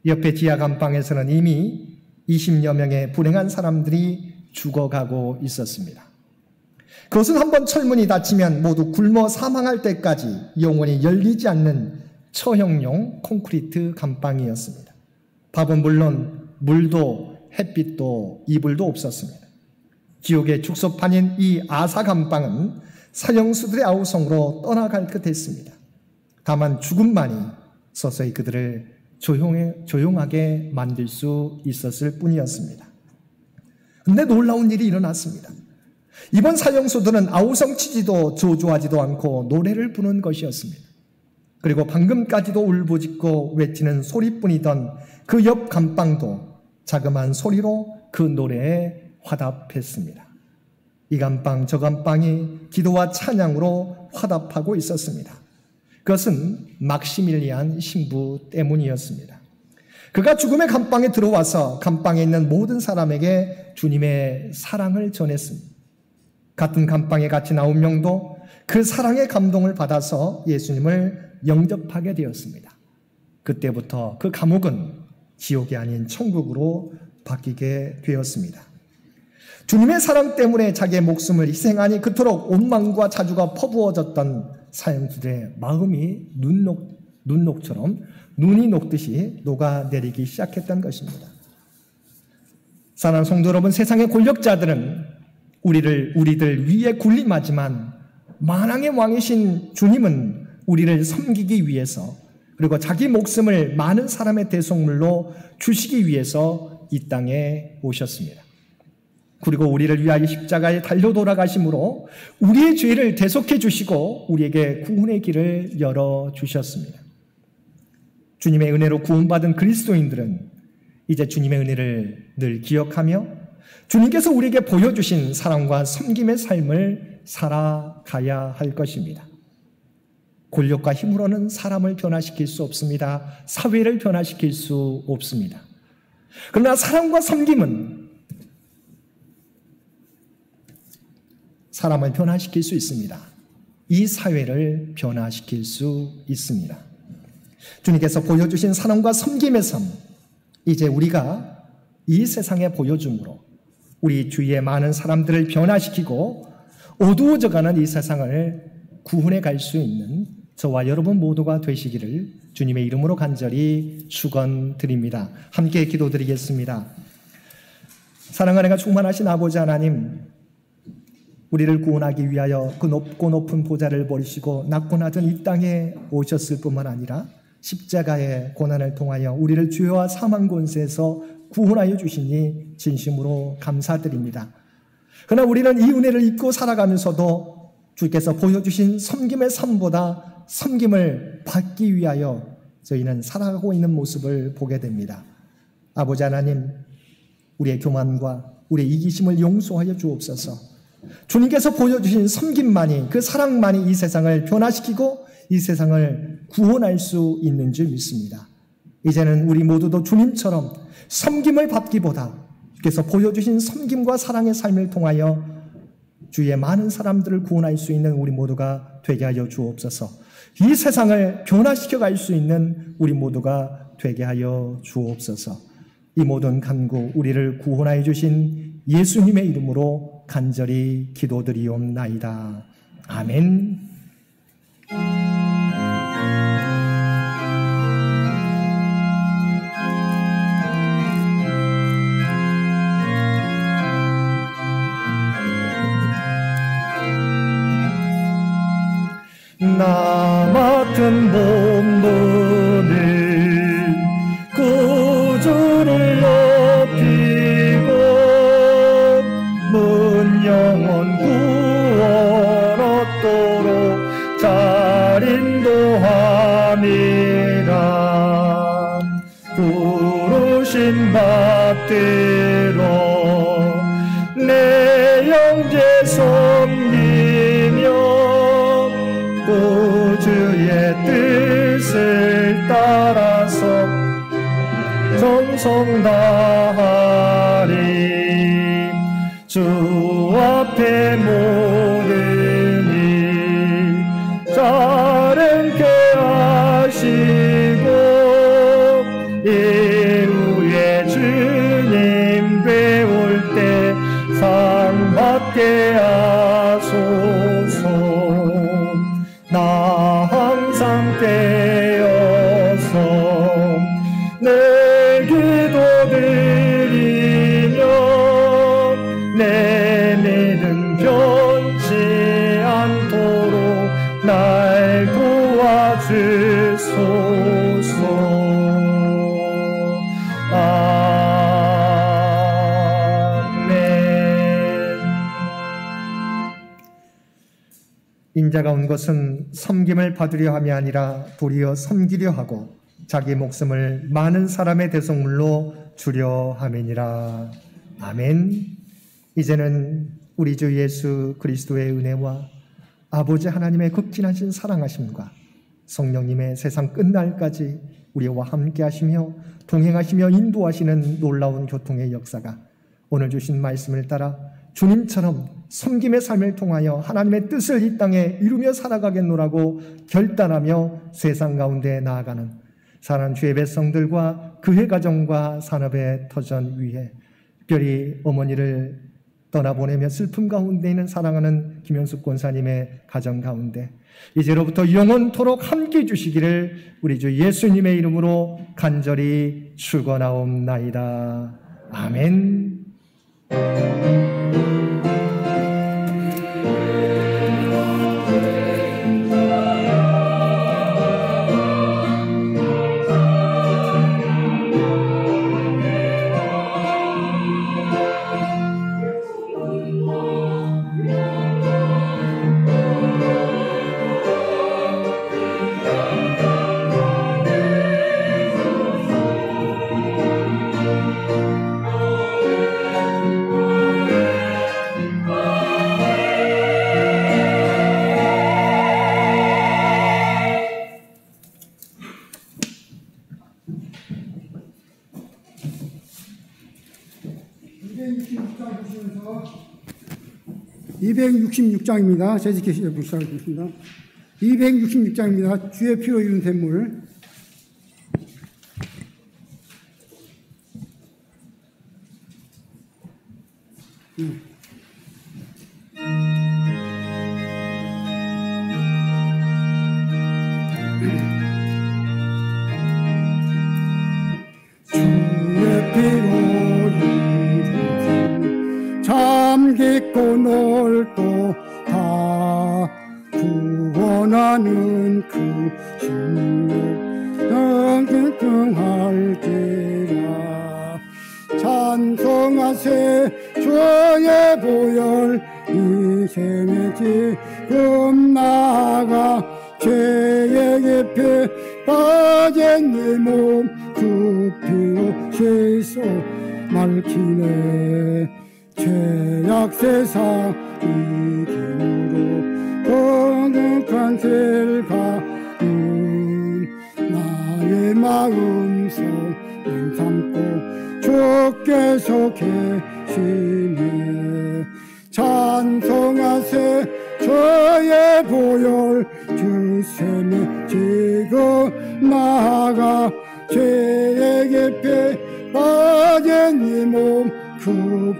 옆에 지하 감방에서는 이미 20여 명의 불행한 사람들이 죽어가고 있었습니다. 그것은 한번 철문이 닫히면 모두 굶어 사망할 때까지 영원히 열리지 않는 처형용 콘크리트 감방이었습니다. 밥은 물론 물도 햇빛도 이불도 없었습니다. 지옥의 축소판인 이 아사 감방은 사형수들의 아우성으로 떠나갈 듯 했습니다. 다만 죽음만이 서서히 그들을 조용하게 만들 수 있었을 뿐이었습니다. 근데 놀라운 일이 일어났습니다. 이번 사형수들은 아우성치지도 조조하지도 않고 노래를 부는 것이었습니다. 그리고 방금까지도 울부짖고 외치는 소리뿐이던 그 옆 감방도 자그마한 소리로 그 노래에 화답했습니다. 이 감방 저 감방이 기도와 찬양으로 화답하고 있었습니다. 그것은 막시밀리안 신부 때문이었습니다. 그가 죽음의 감방에 들어와서 감방에 있는 모든 사람에게 주님의 사랑을 전했습니다. 같은 감방에 갇힌 9명도 그 사랑의 감동을 받아서 예수님을 영접하게 되었습니다. 그때부터 그 감옥은 지옥이 아닌 천국으로 바뀌게 되었습니다. 주님의 사랑 때문에 자기의 목숨을 희생하니 그토록 원망과 자주가 퍼부어졌던 사형수들의 마음이 눈이 녹듯이 녹아내리기 시작했던 것입니다. 사랑하는 성도 여러분, 세상의 권력자들은 우리들 위에 군림하지만 만왕의 왕이신 주님은 우리를 섬기기 위해서 그리고 자기 목숨을 많은 사람의 대속물로 주시기 위해서 이 땅에 오셨습니다. 그리고 우리를 위하여 십자가에 달려 돌아가심으로 우리의 죄를 대속해 주시고 우리에게 구원의 길을 열어주셨습니다. 주님의 은혜로 구원받은 그리스도인들은 이제 주님의 은혜를 늘 기억하며 주님께서 우리에게 보여주신 사랑과 섬김의 삶을 살아가야 할 것입니다. 권력과 힘으로는 사람을 변화시킬 수 없습니다. 사회를 변화시킬 수 없습니다. 그러나 사랑과 섬김은 사람을 변화시킬 수 있습니다. 이 사회를 변화시킬 수 있습니다. 주님께서 보여주신 사랑과 섬김의 삶, 이제 우리가 이 세상에 보여줌으로 우리 주위의 많은 사람들을 변화시키고 어두워져가는 이 세상을 구원해 갈 수 있는 저와 여러분 모두가 되시기를 주님의 이름으로 간절히 축원드립니다. 함께 기도드리겠습니다. 사랑하는 가 충만하신 아버지 하나님, 우리를 구원하기 위하여 그 높고 높은 보좌를 버리시고 낮고 낮은 이 땅에 오셨을 뿐만 아니라 십자가의 고난을 통하여 우리를 죄와 사망 권세에서 구원하여 주시니 진심으로 감사드립니다. 그러나 우리는 이 은혜를 잊고 살아가면서도 주께서 보여주신 섬김의 삶보다 섬김을 받기 위하여 저희는 살아가고 있는 모습을 보게 됩니다. 아버지 하나님, 우리의 교만과 우리의 이기심을 용서하여 주옵소서. 주님께서 보여주신 섬김만이, 그 사랑만이 이 세상을 변화시키고 이 세상을 구원할 수 있는 줄 믿습니다. 이제는 우리 모두도 주님처럼 섬김을 받기보다 주께서 보여주신 섬김과 사랑의 삶을 통하여 주위의 많은 사람들을 구원할 수 있는 우리 모두가 되게 하여 주옵소서. 이 세상을 변화시켜 갈 수 있는 우리 모두가 되게 하여 주옵소서. 이 모든 간구 우리를 구원하여 주신 예수님의 이름으로 간절히 기도드리옵나이다. 아멘. 나 맡은 본분을 구주를 높이고 문 영원 구원 얻도록 잘 인도함이라. 부르신 받들어 내 형제 섬기며 주의 뜻을 따라서 정성 다하리. 주 앞에 모든 일 자른케 하시고 이후에 주님 배울 때 상 받게 하소서. 나 항상 깨어서 내 기도 드리며 내 믿음 변치 않도록 날 도와주소서. 인자가 온 것은 섬김을 받으려 함이 아니라 도리어 섬기려 하고 자기 목숨을 많은 사람의 대속물로 주려 함이니라. 아멘. 이제는 우리 주 예수 그리스도의 은혜와 아버지 하나님의 극진하신 사랑하심과 성령님의 세상 끝날까지 우리와 함께 하시며 동행하시며 인도하시는 놀라운 교통의 역사가 오늘 주신 말씀을 따라 주님처럼 섬김의 삶을 통하여 하나님의 뜻을 이 땅에 이루며 살아가겠노라고 결단하며 세상 가운데 나아가는 사랑하는 주의 백성들과 그의 가정과 산업의 터전 위에 특별히 어머니를 떠나보내며 슬픔 가운데 있는 사랑하는 김현숙 권사님의 가정 가운데 이제로부터 영원토록 함께 해주시기를 우리 주 예수님의 이름으로 간절히 축원하옵나이다. 아멘. 266장입니다. 재직회 시작하겠습니다. 266장입니다. 주의 피로 이룬 샘물. 주의 피로 이룬 참 깊고 넓고 다 구원하는 그 신령 등등할지라. 찬송하세 주의 보혈 이 생에 지금 나아가 죄의 깊이 빠진 이 몸 그 피로 씻어 맑히네. 죄악 세상 이김으로 거룩한 길 가는 나의 마음속 삼고 주께서 계시네. 찬송하세 주의 보혈 주 셈에 지금 나아가 죄의 깊이 빠진 이 몸 그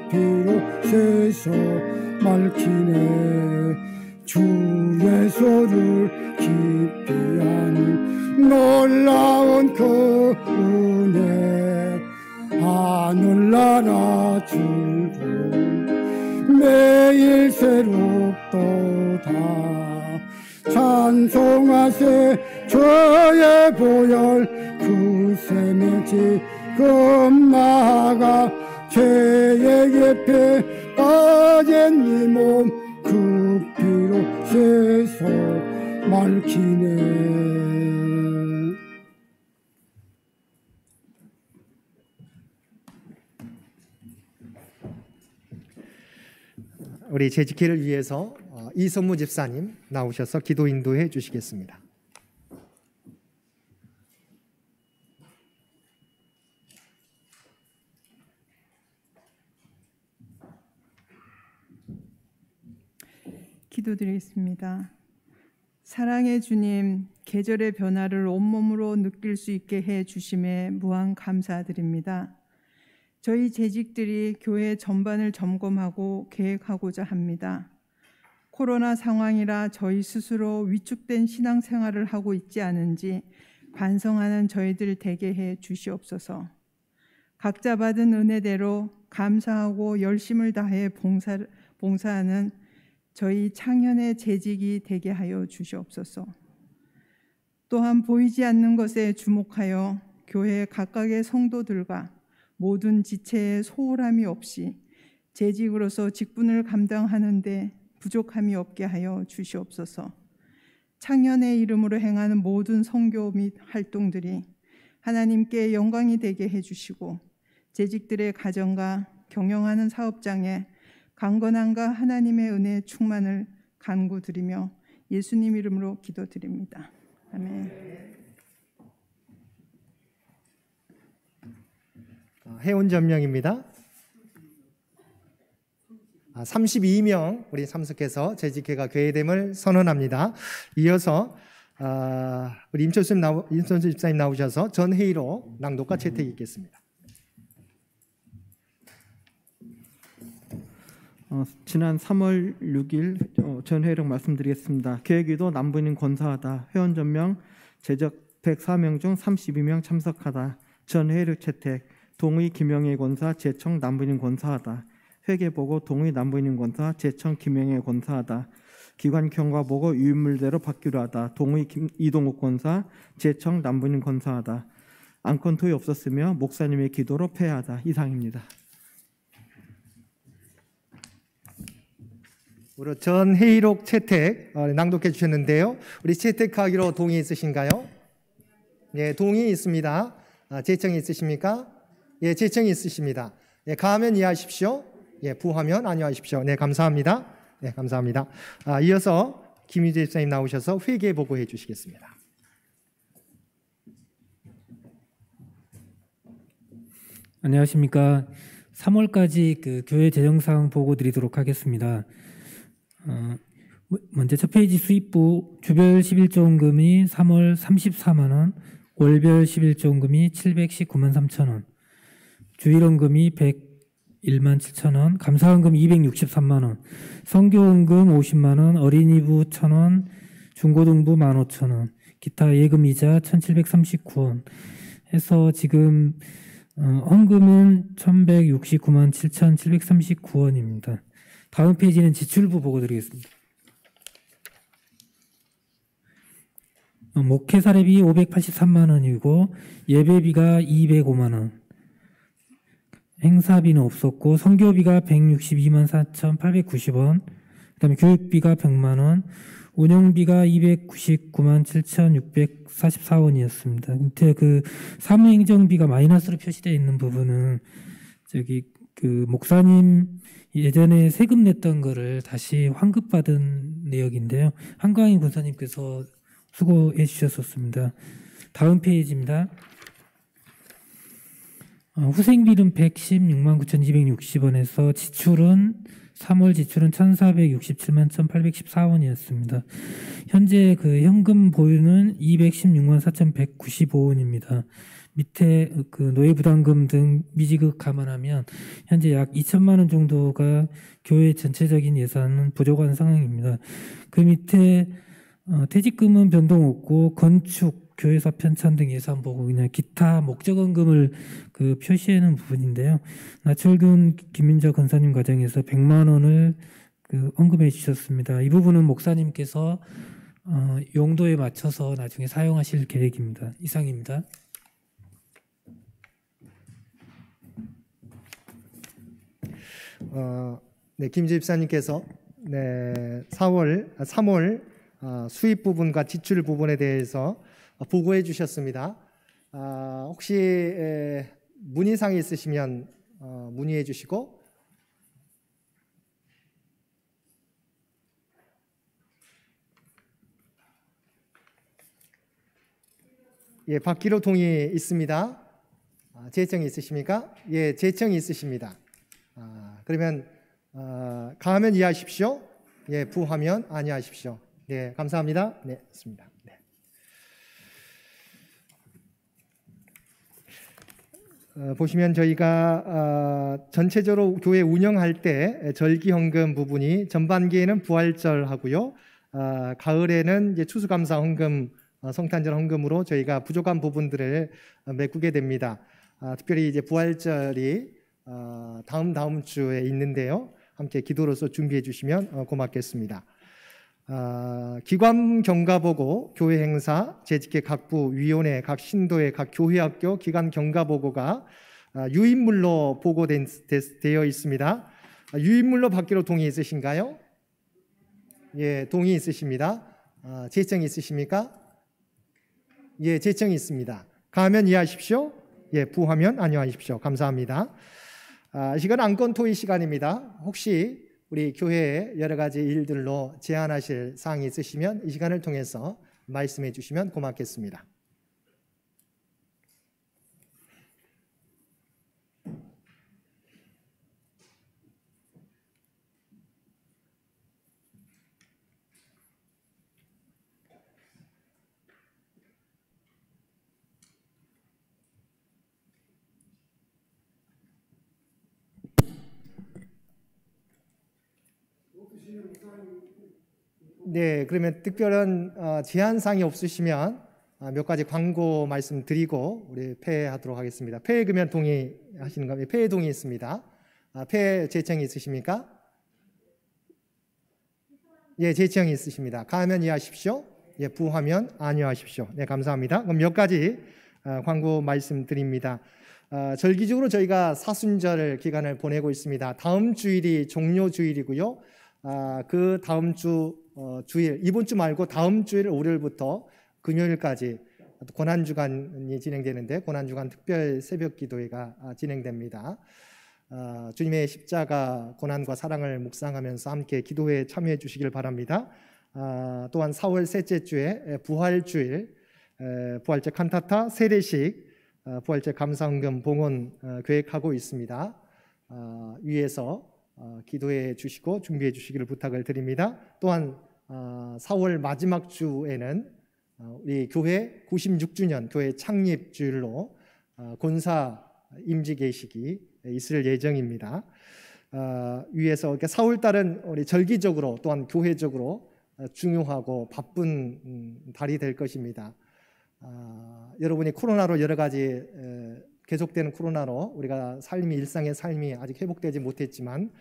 피로 씻어 맑히네. 주의 소를 깊이 아는 놀라운 그 은혜 하늘나라 즐거움 매일 새롭도다. 찬송하세 주의 보혈 그 셈에 지금 나아가 죄의 깊이 빠진 이 몸 그 피로 씻어 맑히네. 우리 재직회를 위해서 이선무 집사님 나오셔서 기도 인도해 주시겠습니다. 기도드리겠습니다. 사랑의 주님, 계절의 변화를 온몸으로 느낄 수 있게 해 주심에 무한 감사드립니다. 저희 재직들이 교회 전반을 점검하고 계획하고자 합니다. 코로나 상황이라 저희 스스로 위축된 신앙생활을 하고 있지 않은지 반성하는 저희들 되게 해 주시옵소서. 각자 받은 은혜대로 감사하고 열심을 다해 봉사하는 저희 창현의 재직이 되게 하여 주시옵소서. 또한 보이지 않는 것에 주목하여 교회 각각의 성도들과 모든 지체의 소홀함이 없이 재직으로서 직분을 감당하는 데 부족함이 없게 하여 주시옵소서. 창현의 이름으로 행하는 모든 선교 및 활동들이 하나님께 영광이 되게 해주시고 재직들의 가정과 경영하는 사업장에 강건함과 하나님의 은혜의 충만을 간구드리며 예수님 이름으로 기도드립니다. 아멘. 회원 전명입니다. 32명 우리 참석해서 재직회가 교회됨을 선언합니다. 이어서 우리 임철수 집사님 나오셔서 전회의로 낭독과 채택이 있겠습니다. 지난 3월 6일 전회의록 말씀드리겠습니다. 계획위도 남부인 권사하다. 회원 전명 제적 104명 중 32명 참석하다. 전회의록 채택. 동의 김영애 권사 제청 남부인 권사하다. 회계보고 동의 남부인 권사 제청 김영애 권사하다. 기관 경과보고 유인물대로 받기로 하다. 동의 이동욱 권사 제청 남부인 권사하다. 안건 토의 없었으며 목사님의 기도로 폐하다. 이상입니다. 우리 전 회의록 채택 낭독해 주셨는데요. 우리 채택하기로 동의 있으신가요? 네, 동의 있습니다. 제청이 있으십니까? 예, 제청이 있으십니다. 예, 가하면 이해하십시오. 예, 부하면 아니하십시오. 네, 감사합니다. 네, 감사합니다. 이어서 김유재 집사님 나오셔서 회계 보고해 주시겠습니다. 안녕하십니까. 3월까지 교회 재정상 보고 드리도록 하겠습니다. 먼저 첫 페이지 수입부 주별 11조 원금이 3월 34만 원, 월별 11조 원금이 719만 3천 원, 주일원금이 101만 7천 원, 감사원금 263만 원, 선교원금 50만 원, 어린이부 1,000원, 중고등부 15,000원, 기타 예금이자 1,739원 해서 지금 헌금은 1,169만 7,739원입니다. 다음 페이지는 지출부 보고 드리겠습니다. 목회 사례비 583만 원이고 예배비가 205만 원, 행사비는 없었고 선교비가 162만 4,890원, 그다음에 교육비가 100만 원, 운영비가 299만 7,644원이었습니다. 밑에 그 사무행정비가 마이너스로 표시되어 있는 부분은 저기 그 목사님 예전에 세금 냈던 거를 다시 환급받은 내역인데요. 한광희 권사님께서 수고해 주셨었습니다. 다음 페이지입니다. 후생비는 116만 9,260원에서 지출은 3월 지출은 1,467만 1,814원이었습니다. 현재 그 현금 보유는 216만 4,195원입니다. 밑에 그 노예부담금 등 미지급 감안하면 현재 약 2천만 원 정도가 교회 전체적인 예산은 부족한 상황입니다. 그 밑에 퇴직금은 변동 없고 건축, 교회사 편찬 등 예산 보고 그냥 기타 목적원금을 그 표시해 놓은 부분인데요. 나철균 김민자 권사님 과정에서 100만 원을 그 언급해 주셨습니다. 이 부분은 목사님께서 용도에 맞춰서 나중에 사용하실 계획입니다. 이상입니다. 네, 김 집사님께서 3월 수입 부분과 지출 부분에 대해서 보고해 주셨습니다. 혹시 문의사항이 있으시면 문의해 주시고, 예, 받기로 동의 있습니다. 제청이 있으십니까? 예, 제청이 있으십니다. 그러면 가하면 이해하십시오. 예, 부하면 아니하십시오. 네, 감사합니다. 네, 있습니다. 네. 보시면 저희가 전체적으로 교회 운영할 때 절기헌금 부분이 전반기에는 부활절하고요, 가을에는 이제 추수감사 헌금, 성탄절 헌금으로 저희가 부족한 부분들을 메꾸게 됩니다. 특별히 이제 부활절이 다음 주에 있는데요. 함께 기도로서 준비해 주시면 고맙겠습니다. 기관 경과보고, 교회 행사, 재직계 각부, 위원회, 각 신도의 각 교회학교 기관 경과보고가 유인물로 보고되어 있습니다. 유인물로 받기로 동의 있으신가요? 예, 동의 있으십니다. 제청이 있으십니까? 예, 제청이 있습니다. 가하면 이해하십시오. 예, 부하면 아니하십시오. 감사합니다. 시간 안건 토의 시간입니다. 혹시 우리 교회의 여러 가지 일들로 제안하실 사항이 있으시면 이 시간을 통해서 말씀해 주시면 고맙겠습니다. 네, 그러면 특별한 제한사항이 없으시면 몇 가지 광고 말씀드리고 우리 폐하도록 하겠습니다. 폐 그러면 동의하시는 겁니다. 폐 동의 있습니다. 폐 제청이 있으십니까? 예, 제청이 있으십니다. 가하면 이해하십시오. 예, 부하면 아니하십시오. 네, 감사합니다. 그럼 몇 가지 광고 말씀드립니다. 절기적으로 저희가 사순절 기간을 보내고 있습니다. 다음 주일이 종료 주일이고요. 그 다음 주 주일, 이번 주 말고 다음 주일 월요일부터 금요일까지 고난주간이 진행되는데, 고난주간 특별 새벽 기도회가 진행됩니다. 주님의 십자가 고난과 사랑을 묵상하면서 함께 기도회에 참여해 주시길 바랍니다. 또한 4월 셋째 주에 부활주일, 부활절 칸타타 세례식, 부활절 감사헌금 봉헌 계획하고 있습니다. 위에서 기도해 주시고 준비해 주시기를 부탁을 드립니다. 또한 4월 마지막 주에는 우리 교회 96주년 교회 창립 주일로 권사 임지 계식이 있을 예정입니다. 위에서 이렇게 4월 달은 우리 절기적으로 또한 교회적으로 중요하고 바쁜 달이 될 것입니다. 여러분이 코로나로 여러 가지 계속되는 코로나로 우리가 일상의 삶이 아직 회복되지 못했지만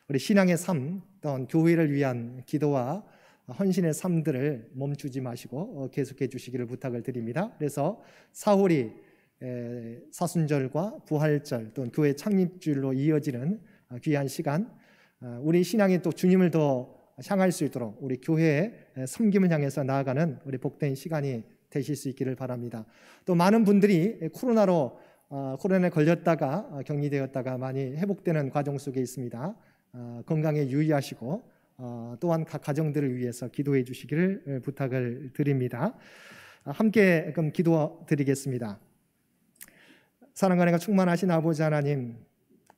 우리 신앙의 삶 또한 교회를 위한 기도와 헌신의 삶들을 멈추지 마시고 계속해 주시기를 부탁을 드립니다. 그래서 4월이 사순절과 부활절 또는 교회 창립주일로 이어지는 귀한 시간, 우리 신앙이 또 주님을 더 향할 수 있도록 우리 교회의 섬김을 향해서 나아가는 우리 복된 시간이 되실 수 있기를 바랍니다. 또 많은 분들이 코로나에 걸렸다가 격리되었다가 많이 회복되는 과정 속에 있습니다. 건강에 유의하시고 또한 각 가정들을 위해서 기도해 주시기를 부탁을 드립니다. 함께 그럼 기도드리겠습니다. 사랑과 은혜가 충만하신 아버지 하나님,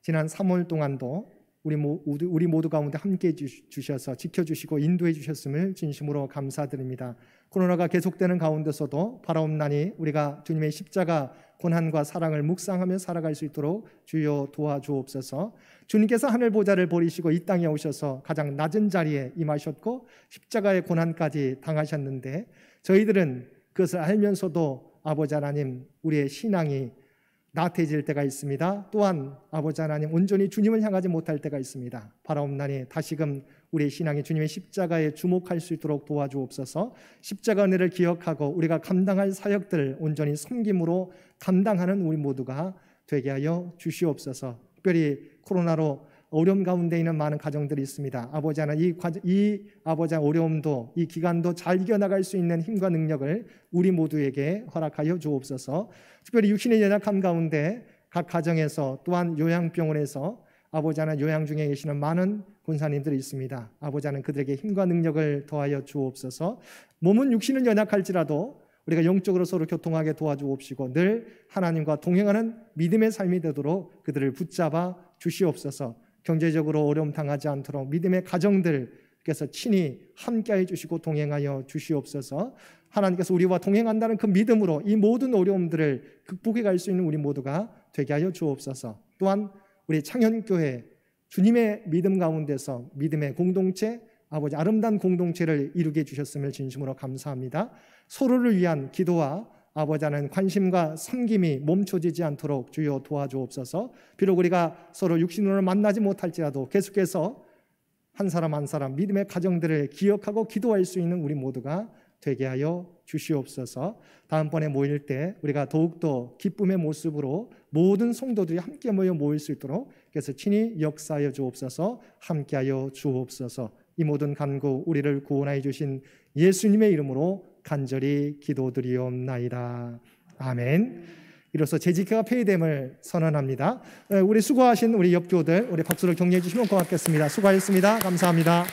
지난 3월 동안도 우리 모두 가운데 함께 주셔서 지켜주시고 인도해 주셨음을 진심으로 감사드립니다. 코로나가 계속되는 가운데서도 바라옵나니 우리가 주님의 십자가 고난과 사랑을 묵상하며 살아갈 수 있도록 주여 도와주옵소서. 주님께서 하늘 보좌를 버리시고 이 땅에 오셔서 가장 낮은 자리에 임하셨고 십자가의 고난까지 당하셨는데 저희들은 그것을 알면서도 아버지 하나님 우리의 신앙이 나태해질 때가 있습니다. 또한 아버지 하나님 온전히 주님을 향하지 못할 때가 있습니다. 바라옵나니 다시금 우리의 신앙이 주님의 십자가에 주목할 수 있도록 도와주옵소서. 십자가 은혜를 기억하고 우리가 감당할 사역들을 온전히 섬김으로 감당하는 우리 모두가 되게 하여 주시옵소서. 특별히 코로나로 어려움 가운데 있는 많은 가정들이 있습니다. 아버지 하나님 이 아버지 어려움도 이 기간도 잘 이겨나갈 수 있는 힘과 능력을 우리 모두에게 허락하여 주옵소서. 특별히 육신의 연약함 가운데 각 가정에서 또한 요양병원에서 아버지 하나님 요양 중에 계시는 많은 권사님들이 있습니다. 아버지 하나님 그들에게 힘과 능력을 더하여 주옵소서. 몸은 육신은 연약할지라도 우리가 영적으로 서로 교통하게 도와주옵시고 늘 하나님과 동행하는 믿음의 삶이 되도록 그들을 붙잡아 주시옵소서. 경제적으로 어려움 당하지 않도록 믿음의 가정들께서 친히 함께해 주시고 동행하여 주시옵소서. 하나님께서 우리와 동행한다는 그 믿음으로 이 모든 어려움들을 극복해 갈 수 있는 우리 모두가 되게 하여 주옵소서. 또한 우리 창현교회 주님의 믿음 가운데서 믿음의 공동체, 아버지 아름다운 공동체를 이루게 해주셨음을 진심으로 감사합니다. 서로를 위한 기도와 아버지 하나님 관심과 섬김이 멈춰지지 않도록 주여 도와주옵소서. 비록 우리가 서로 육신으로 만나지 못할지라도 계속해서 한 사람 한 사람 믿음의 가정들을 기억하고 기도할 수 있는 우리 모두가 되게 하여 주시옵소서. 다음번에 모일 때 우리가 더욱더 기쁨의 모습으로 모든 성도들이 함께 모일 수 있도록 그래서 친히 역사하여 주옵소서. 함께하여 주옵소서. 이 모든 간구 우리를 구원하여 주신 예수님의 이름으로 간절히 기도드리옵나이다. 아멘. 이로써 재직회가 폐회됨을 선언합니다. 우리 수고하신 우리 옆교들 우리 박수를 격려해 주시면 고맙겠습니다. 수고하셨습니다. 감사합니다.